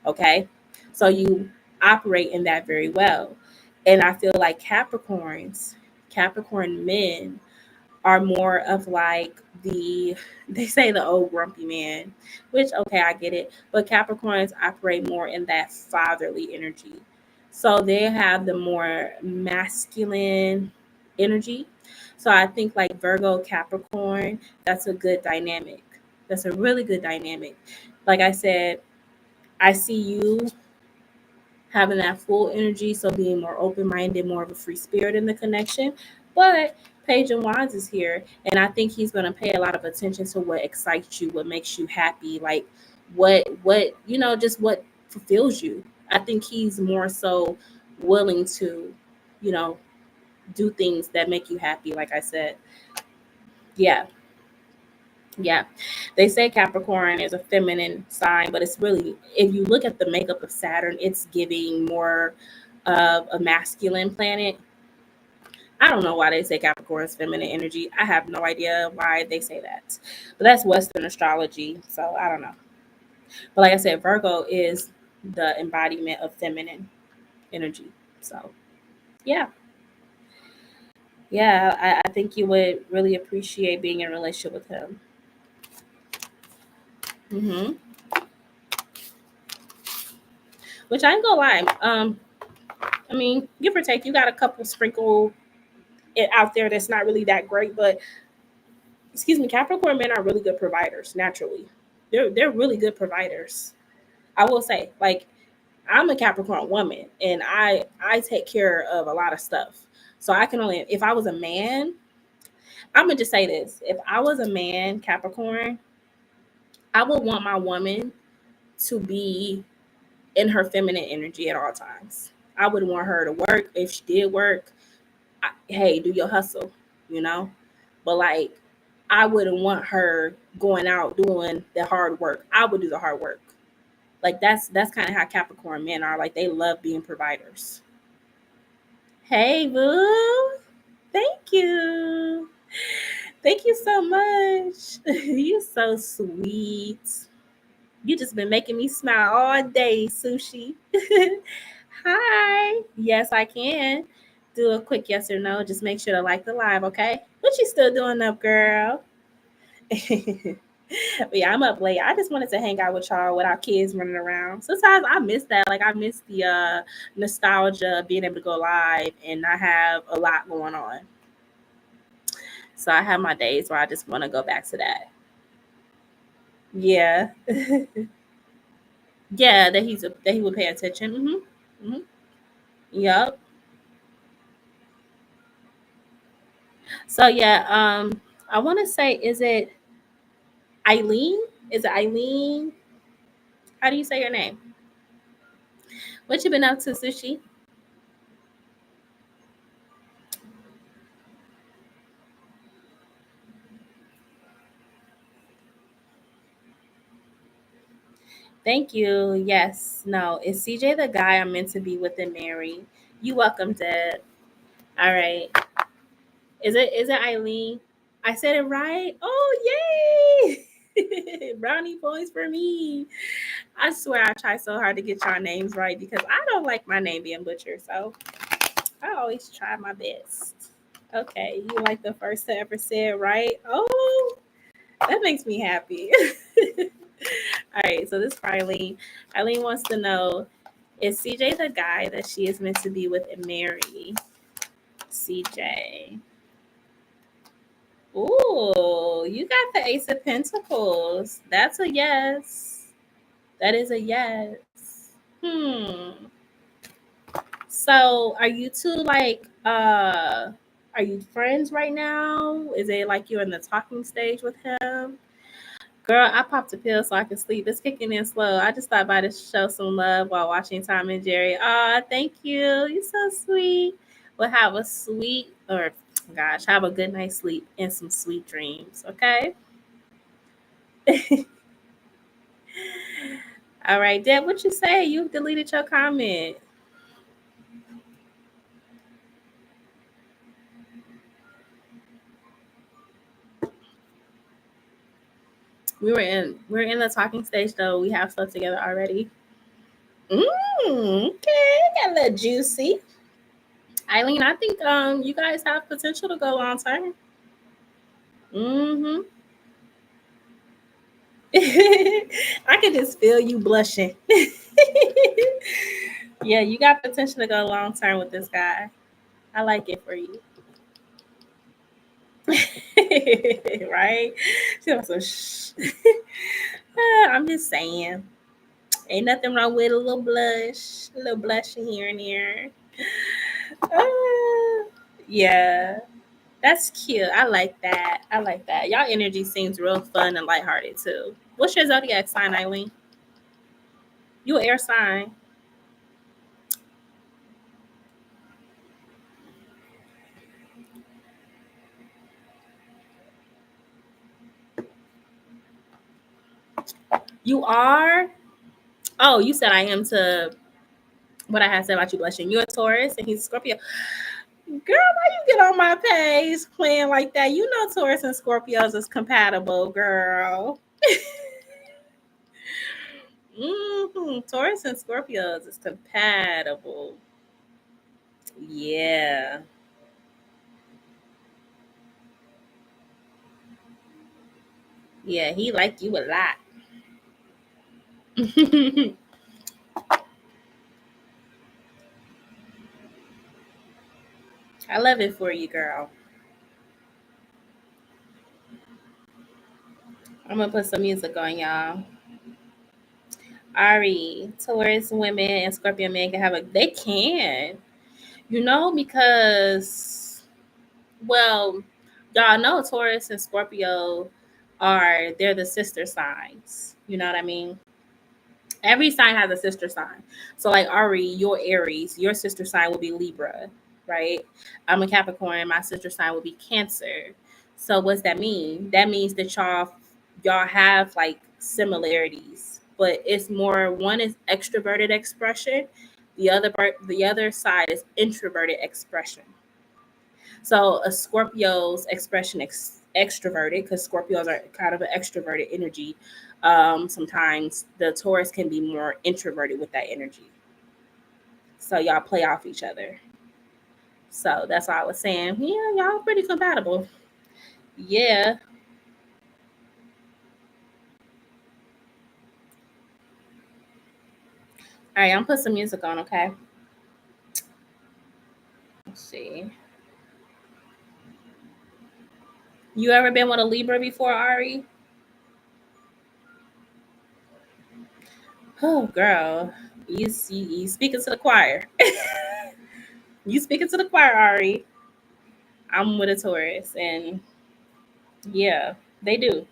Okay. So you operate in that very well. And I feel like Capricorn men are more of like they say the old grumpy man, which okay, I get it. But Capricorns operate more in that fatherly energy. So they have the more masculine energy. So I think like Virgo Capricorn, that's a good dynamic. That's a really good dynamic. Like I said, I see you having that full energy, so being more open minded, more of a free spirit in the connection. But Page of Wands is here, and I think he's going to pay a lot of attention to what excites you, what makes you happy, like just what fulfills you. I think he's more so willing to, you know, do things that make you happy. Like I said, yeah, yeah. They say Capricorn is a feminine sign, but it's really, if you look at the makeup of Saturn, it's giving more of a masculine planet. I don't know why they say Capricorn is feminine energy. I have no idea why they say that. But that's Western astrology, so I don't know. But like I said, Virgo is the embodiment of feminine energy. So yeah. Yeah, I think you would really appreciate being in a relationship with him. hmm Which I ain't gonna lie. I mean, give or take, you got a couple sprinkle it out there that's not really that great, but excuse me, Capricorn men are really good providers naturally. They're really good providers. I will say, like, I'm a Capricorn woman, and I take care of a lot of stuff. So I can only, if I was a man, I'm gonna just say this: if I was a man, Capricorn, I would want my woman to be in her feminine energy at all times. I would want her to work. If she did work, hey, do your hustle, you know? but like I wouldn't want her going out doing the hard work. I would do the hard work. Like that's kind of how Capricorn men are. Like they love being providers. Hey, boo. Thank you. Thank you so much. You're so sweet. You just been making me smile all day, Sushi. Hi. Yes, I can. Do a quick yes or no. Just make sure to like the live, okay? What you still doing up, girl? But yeah, I'm up late. I just wanted to hang out with y'all with our kids running around. Sometimes I miss that. Like I miss the nostalgia of being able to go live and not have a lot going on. So I have my days where I just want to go back to that. Yeah. Yeah, that he would pay attention. Hmm. Yep. So yeah, I want to say, is it Eileen? Is it Eileen? How do you say your name? What you been up to, Sushi? Thank you. Yes. No. Is CJ the guy I'm meant to be with and marry? You welcome, Deb. All right. Is it Eileen? I said it right. Oh yay! Brownie points for me. I swear I try so hard to get y'all names right because I don't like my name being butchered. So I always try my best. Okay, you like the first to ever say it right? Oh, that makes me happy. All right, so this for Eileen. Eileen wants to know, is CJ the guy that she is meant to be with and marry? CJ. Ooh, you got the Ace of Pentacles. That's a yes. That is a yes. Hmm. So are you two like are you friends right now? Is it like you're in the talking stage with him? Girl, I popped a pill so I can sleep. It's kicking in slow. I just thought by to show some love while watching Tom and Jerry. Ah, thank you. You're so sweet. Well, have a sweet, or gosh, have a good night's sleep and some sweet dreams. Okay. All right, Deb. What you say? You deleted your comment. We're in the talking stage though. We have stuff together already. Okay, got a little juicy. Eileen, I think you guys have potential to go long term. Mm-hmm. I can just feel you blushing. Yeah, you got potential to go long term with this guy. I like it for you. Right? She also shh. I'm just saying. Ain't nothing wrong with a little blushing here and there. Uh, yeah. That's cute. I like that. I like that. Y'all energy seems real fun and lighthearted too. What's your zodiac sign, Eileen? You an air sign. You are? Oh, you said I am to what I had said about you blushing. You're a Taurus and he's a Scorpio. Girl, why you get on my page playing like that? You know Taurus and Scorpios is compatible, girl. Taurus and Scorpios is compatible. Yeah. Yeah, he like you a lot. I love it for you, girl. I'm gonna put some music on, y'all. Ari, Taurus women and Scorpio men can have a. They can, because well, y'all know Taurus and Scorpio they're the sister signs. You know what I mean? Every sign has a sister sign. So like Ari, your Aries, your sister sign will be Libra, right? I'm a Capricorn. My sister sign will be Cancer. So what's that mean? That means that y'all have like similarities, but it's more, one is extroverted expression, the other side is introverted expression. So a Scorpio's expression extroverted, because Scorpios are kind of an extroverted energy. Sometimes the Taurus can be more introverted with that energy. So y'all play off each other. So that's why I was saying, yeah, y'all pretty compatible. Yeah. All right, I'm gonna put some music on, okay? Let's see. You ever been with a Libra before, Ari? Oh, girl, you speaking to the choir. You speaking to the choir, Ari. I'm with a Taurus, and yeah, they do.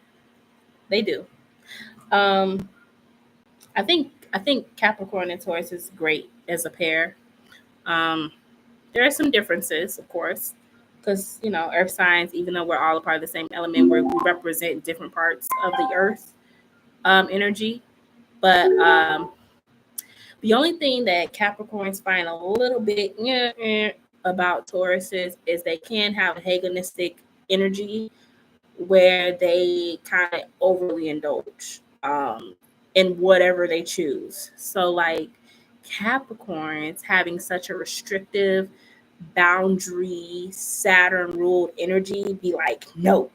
They do. Um, I think Capricorn and Taurus is great as a pair. Um, there are some differences, of course, because Earth signs, even though we're all a part of the same element, we represent different parts of the Earth energy. But the only thing that Capricorns find a little bit about Tauruses is they can have a hedonistic energy where they kind of overly indulge in whatever they choose. So, like Capricorns having such a restrictive, boundary, Saturn ruled energy, be like, no,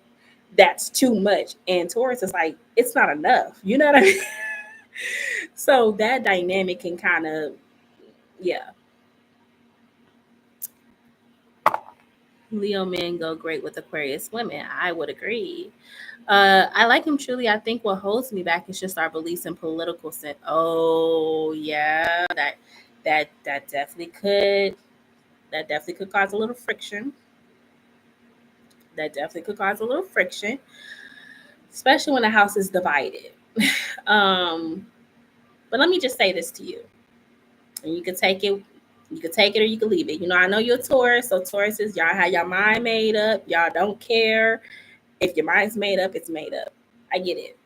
that's too much. And Taurus is like, it's not enough. You know what I mean? So that dynamic can kind of, yeah. Leo men go great with Aquarius women. I would agree. I like him truly. I think what holds me back is just our beliefs in political sense. Oh yeah, that definitely could cause a little friction. That definitely could cause a little friction, especially when the house is divided. um, but let me just say this to you, and you can take it. You can take it or you can leave it. I know you're a Taurus, so Tauruses, y'all have your mind made up. Y'all don't care. If your mind's made up, it's made up. I get it.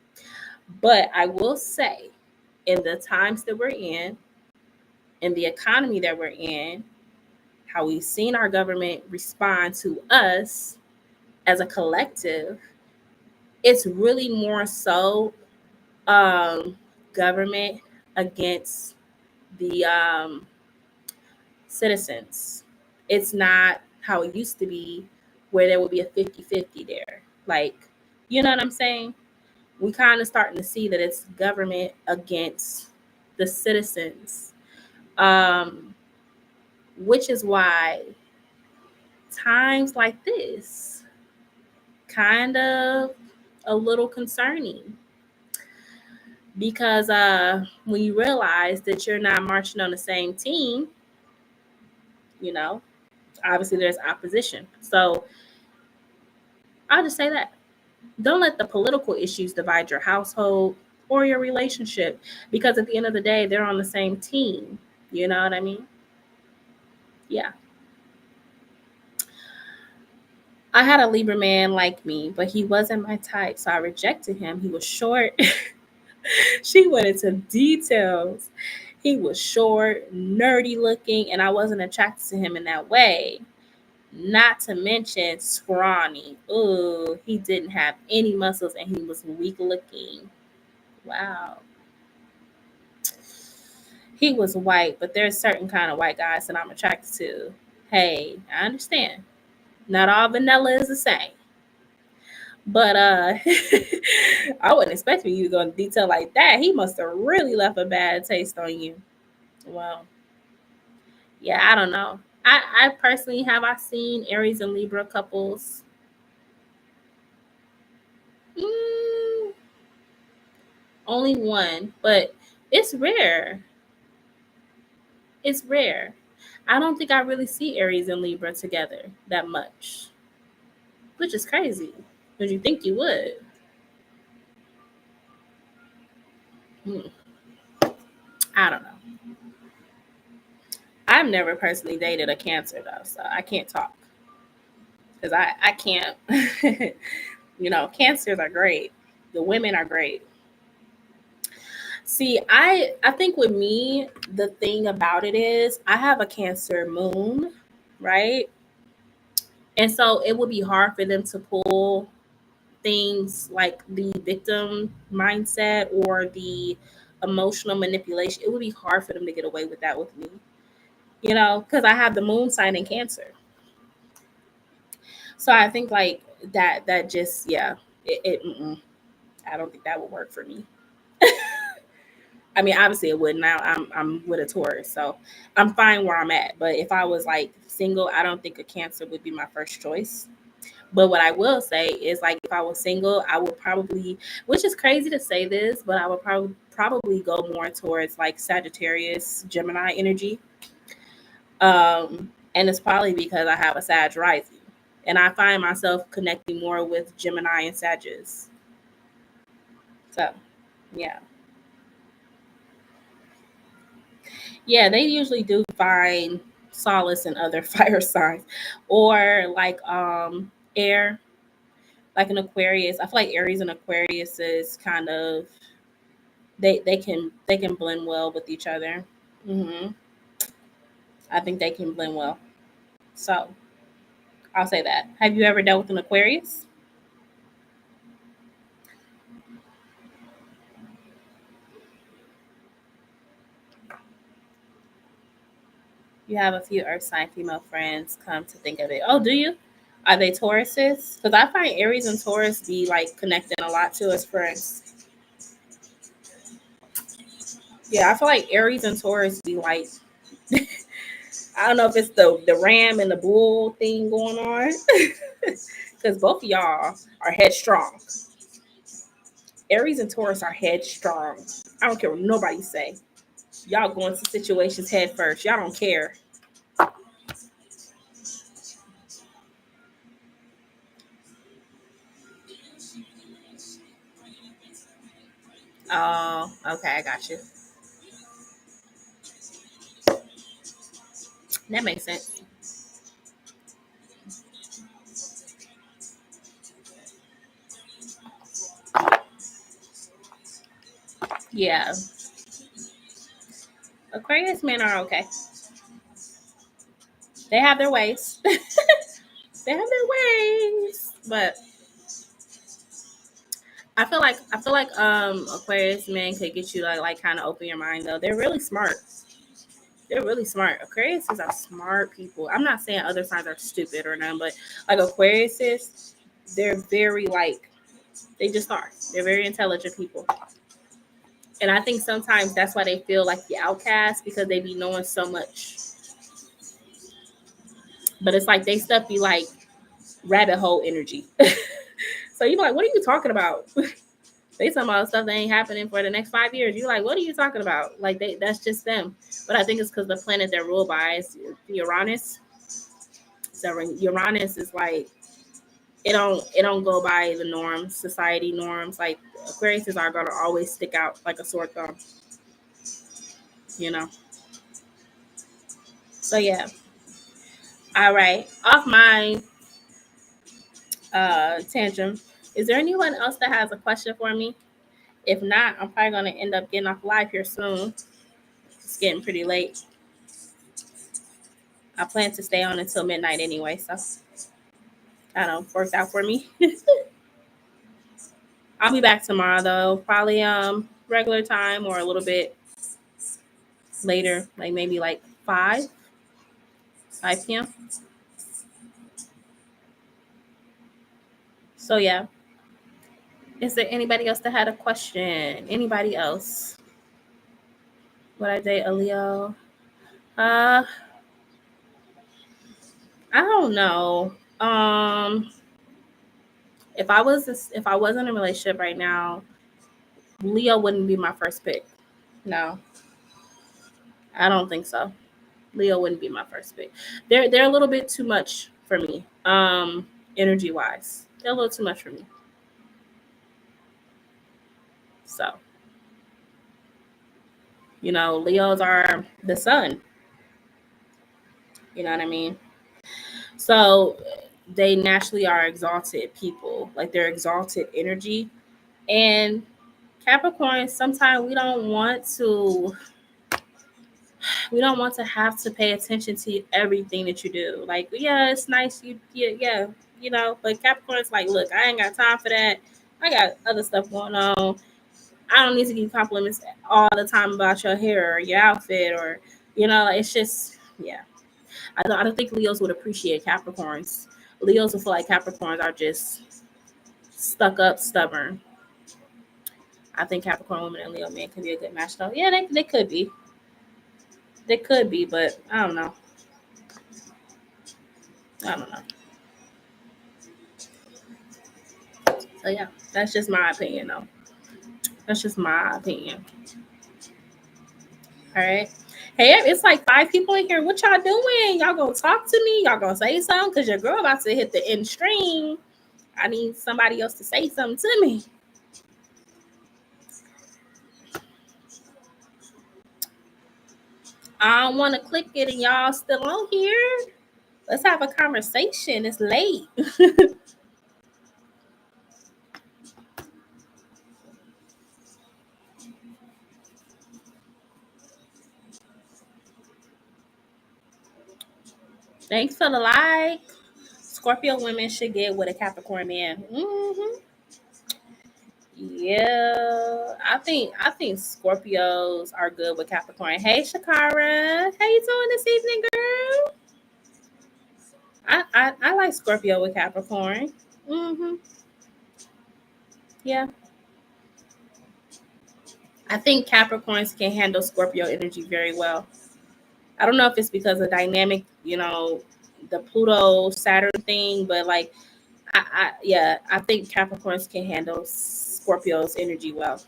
But I will say, in the times that we're in the economy that we're in, how we've seen our government respond to us as a collective, it's really more so government against the citizens. It's not how it used to be, where there would be a 50-50 there. Like, you know what I'm saying? We kind of starting to see that it's government against the citizens, um, which is why times like this kind of a little concerning, because when you realize that you're not marching on the same team, you know obviously there's opposition. So I'll just say that, don't let the political issues divide your household or your relationship, because at the end of the day they're on the same team. You know what I mean? Yeah. I had a Libra man like me, but he wasn't my type, so I rejected him. He was short. She went into details. He was short, nerdy looking, and I wasn't attracted to him in that way. Not to mention scrawny. Ooh, he didn't have any muscles and he was weak looking. Wow. He was white, but there's certain kind of white guys that I'm attracted to. Hey, I understand. Not all vanilla is the same. But I wasn't expecting you to go into detail like that. He must have really left a bad taste on you. Well, yeah, I don't know. I personally, have I seen Aries and Libra couples? Mm, only one, but it's rare. It's rare. I don't think I really see Aries and Libra together that much, which is crazy because you think you would. Hmm, I don't know. I've never personally dated a Cancer though, so I can't talk. because I can't. Cancers are great. The women are great. See, I think with me, the thing about it is I have a Cancer moon, right? And so it would be hard for them to pull things like the victim mindset or the emotional manipulation. It would be hard for them to get away with that with me, because I have the moon sign in Cancer. So I think like that just, yeah, I don't think that would work for me. I mean, obviously it would. Now I'm with a Taurus, so I'm fine where I'm at. But if I was like single, I don't think a Cancer would be my first choice. But what I will say is, like, if I was single, I would probably, which is crazy to say this, but I would probably go more towards like Sagittarius, Gemini energy. And it's probably because I have a Sag rising, and I find myself connecting more with Gemini and Sagittarius. So, yeah. Yeah, they usually do find solace in other fire signs, or like air, like an Aquarius. I feel like Aries and Aquarius is kind of, they can blend well with each other. hmm I think they can blend well. So I'll say that. Have you ever dealt with an Aquarius? You have a few Earth sign female friends. Come to think of it, oh, do you? Are they Tauruses? Because I find Aries and Taurus be like connecting a lot to as friends. Yeah, I feel like Aries and Taurus be like, I don't know if it's the ram and the bull thing going on, because both of y'all are headstrong. Aries and Taurus are headstrong. I don't care what nobody say. Y'all go into situations head first. Y'all don't care. Oh, okay, I got you. That makes sense. Yeah, Aquarius men are okay. They have their ways. They have their ways, but I feel like Aquarius men could get you to like kind of open your mind though. They're really smart. They're really smart. Aquariuses are smart people. I'm not saying other signs are stupid or none, but like Aquariuses, they're very like, they just are. They're very intelligent people. And I think sometimes that's why they feel like the outcast, because they be knowing so much. But it's like they stuff be like rabbit hole energy. So you're like, what are you talking about? They talking about stuff that ain't happening for the next 5 years. You're like, what are you talking about? Like that's just them. But I think it's because the planet they're ruled by is Uranus. So Uranus is like, it don't go by the norms, society norms. Like Aquariuses are gonna always stick out like a sore thumb, you know. So yeah. All right. Off my tantrum. Is there anyone else that has a question for me? If not, I'm probably gonna end up getting off live here soon. It's getting pretty late. I plan to stay on until midnight anyway, so that don't work out for me. I'll be back tomorrow though, probably regular time or a little bit later, like maybe like 5 p.m. So yeah. Is there anybody else that had a question? Anybody else? Would I date a Leo? Uh, I don't know. If I was in a relationship right now, Leo wouldn't be my first pick. No, I don't think so. Leo wouldn't be my first pick. They're a little bit too much for me. Energy wise, they're a little too much for me. So Leos are the sun. You know what I mean? So they naturally are exalted people, like they're exalted energy. And Capricorn, sometimes we don't want to have to pay attention to everything that you do. Like, yeah, it's nice yeah, but Capricorn's like, look, I ain't got time for that. I got other stuff going on. I don't need to give you compliments all the time about your hair or your outfit, or like, it's just, yeah. I don't think Leos would appreciate Capricorns. Leos will feel like Capricorns are just stuck up, stubborn. I think Capricorn women and Leo men can be a good match, though. Yeah, they could be. They could be, but I don't know. I don't know. So yeah, that's just my opinion, though. That's just my opinion. All right. Hey, it's like 5 people in here. What y'all doing? Y'all gonna talk to me? Y'all gonna say something? Cause your girl about to hit the end stream. I need somebody else to say something to me. I don't want to click it, and y'all still on here. Let's have a conversation. It's late. Thanks for the like. Scorpio women should get with a Capricorn man. Yeah, I think Scorpios are good with Capricorn. Hey, Shakara, how you doing this evening, girl? I like Scorpio with Capricorn. hmm Yeah, I think Capricorns can handle Scorpio energy very well. I don't know if it's because of dynamic, the Pluto Saturn thing, but like, yeah, I think Capricorns can handle Scorpio's energy well.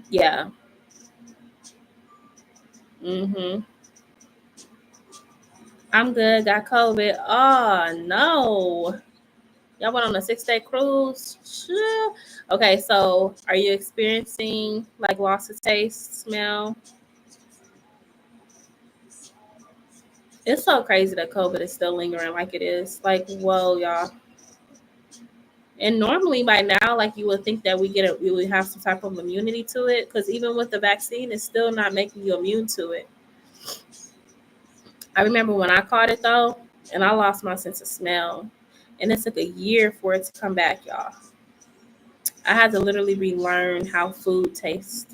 Yeah. hmm I'm good. Got COVID. Oh no. Y'all went on a 6-day cruise. Sure. Okay, so are you experiencing like loss of taste, smell? It's so crazy that COVID is still lingering like it is. Like, whoa, y'all. And normally by now, like you would think that we would have some type of immunity to it, because even with the vaccine, it's still not making you immune to it. I remember when I caught it though, and I lost my sense of smell, and it took a year for it to come back, y'all. I had to literally relearn how food tastes.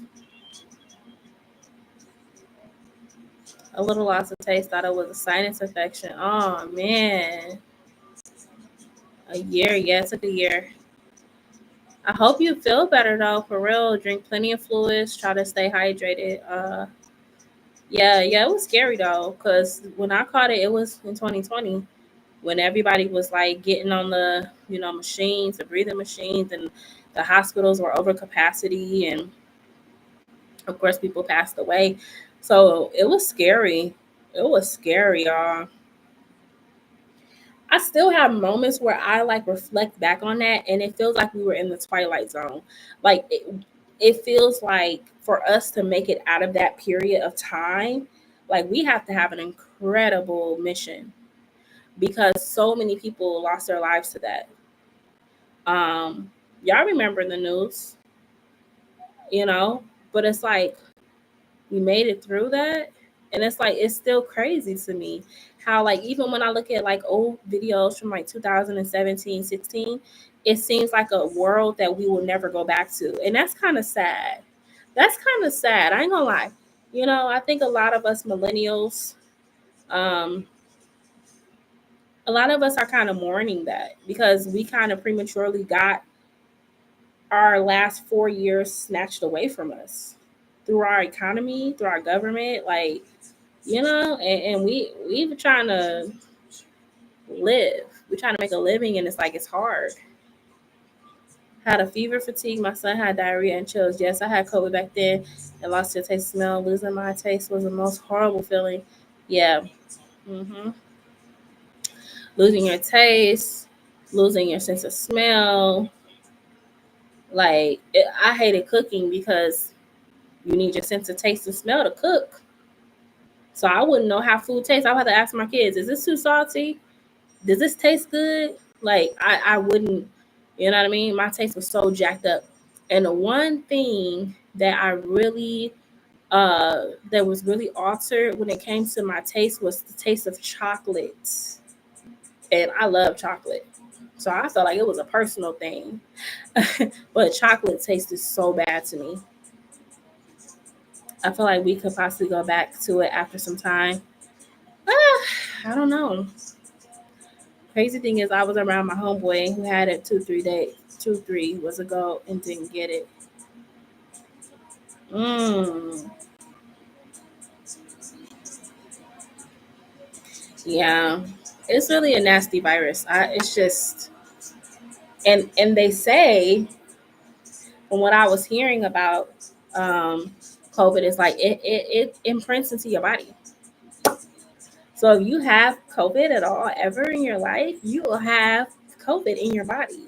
A little loss of taste, thought it was a sinus infection. Oh man, a year. Yeah, it took a year. I hope you feel better though, for real. Drink plenty of fluids. Try to stay hydrated. Yeah, it was scary though, because when I caught it, it was in 2020 when everybody was like getting on the machines, the breathing machines, and the hospitals were over capacity, and of course people passed away. So it was scary. It was scary, y'all. I still have moments where I like reflect back on that, and it feels like we were in the twilight zone. Like it feels like for us to make it out of that period of time, like we have to have an incredible mission, because so many people lost their lives to that. Y'all remember the news, you know, but it's like we made it through that, and it's like it's still crazy to me how, like, even when I look at like old videos from like 2017, 16, it seems like a world that we will never go back to, and that's kind of sad. That's kind of sad, I ain't gonna lie. I think a lot of us millennials, um a lot of us are kind of mourning that, because we kind of prematurely got our last 4 years snatched away from us through our economy, through our government, like, and we were trying to live. We're trying to make a living, and it's like it's hard. Had a fever, fatigue. My son had diarrhea and chills. Yes, I had COVID back then and lost your taste, smell. Losing my taste was the most horrible feeling. Yeah. hmm Losing your taste, losing your sense of smell. Like, I hated cooking because you need your sense of taste and smell to cook. So I wouldn't know how food tastes. I would have to ask my kids, is this too salty? Does this taste good? Like I wouldn't, you know what I mean? My taste was so jacked up. And the one thing that I really that was really altered when it came to my taste was the taste of chocolate. And I love chocolate. So I felt like it was a personal thing. But chocolate tasted so bad to me. I feel like we could possibly go back to it after some time. I don't know. Crazy thing is, I was around my homeboy who had it 2 3 days, 2 3 was ago, and didn't get it. Mm, yeah, it's really a nasty virus. It's just, and they say from what I was hearing about COVID is like it imprints into your body. So if you have COVID at all ever in your life, you will have COVID in your body.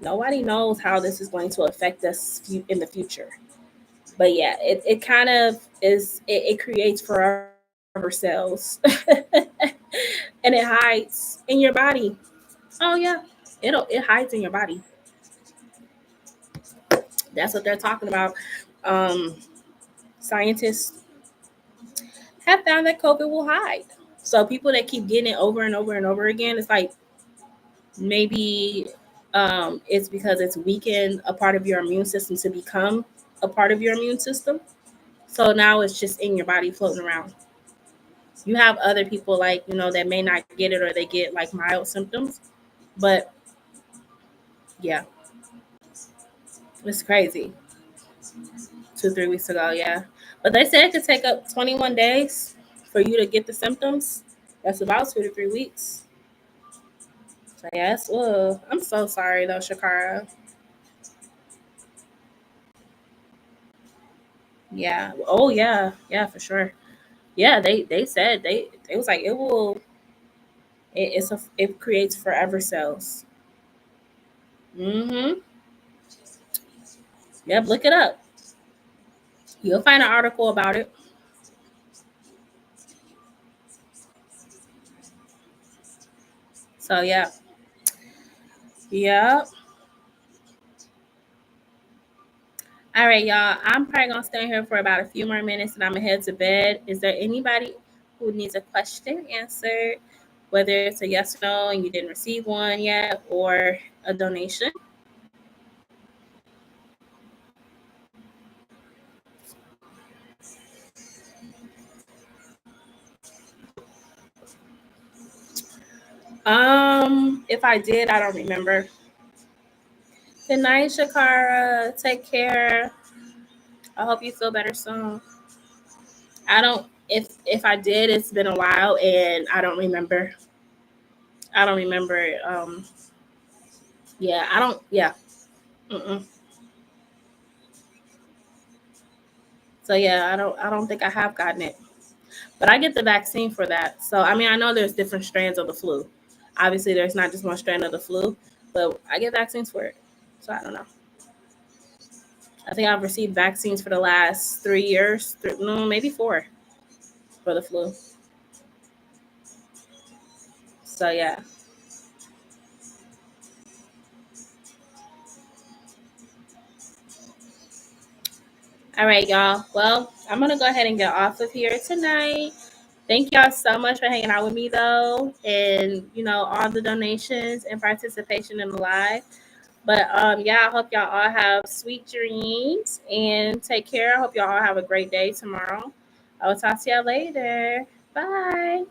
Nobody knows how this is going to affect us in the future. But yeah, it kind of is, it creates forever cells and it hides in your body. Oh yeah. It hides in your body. That's what they're talking about. Um, Scientists have found that COVID will hide. So people that keep getting it over and over and over again, it's like maybe it's because it's weakened a part of your immune system to become a part of your immune system. So now it's just in your body floating around. You have other people like, that may not get it or they get like mild symptoms. But yeah, it's crazy. 2 3 weeks ago, yeah. But they said it could take up 21 days for you to get the symptoms. That's about 2 to 3 weeks. So yes, I'm so sorry though, Shakara. Yeah. Oh yeah, yeah, for sure. Yeah, they said they was like it creates forever cells. Mm-hmm. Yep, look it up. You'll find an article about it. So yeah. Yeah. All right, y'all. I'm probably gonna stay here for about a few more minutes and I'm gonna head to bed. Is there anybody who needs a question answered? Whether it's a yes or no and you didn't receive one yet, or a donation? If I did, I don't remember. Good night, Shakara. Take care. I hope you feel better soon. I don't. If I did, it's been a while and I don't remember. I don't remember. Yeah, I don't. Yeah. Mm-mm. So yeah, I don't think I have gotten it, but I get the vaccine for that. So I mean, I know there's different strands of the flu. Obviously, there's not just one strand of the flu, but I get vaccines for it. So I don't know. I think I've received vaccines for the last 3 years, no, maybe four for the flu. So yeah. All right, y'all. Well, I'm gonna go ahead and get off of here tonight. Thank y'all so much for hanging out with me though, and all the donations and participation in the live. But yeah, I hope y'all all have sweet dreams and take care. I hope y'all all have a great day tomorrow. I will talk to y'all later. Bye.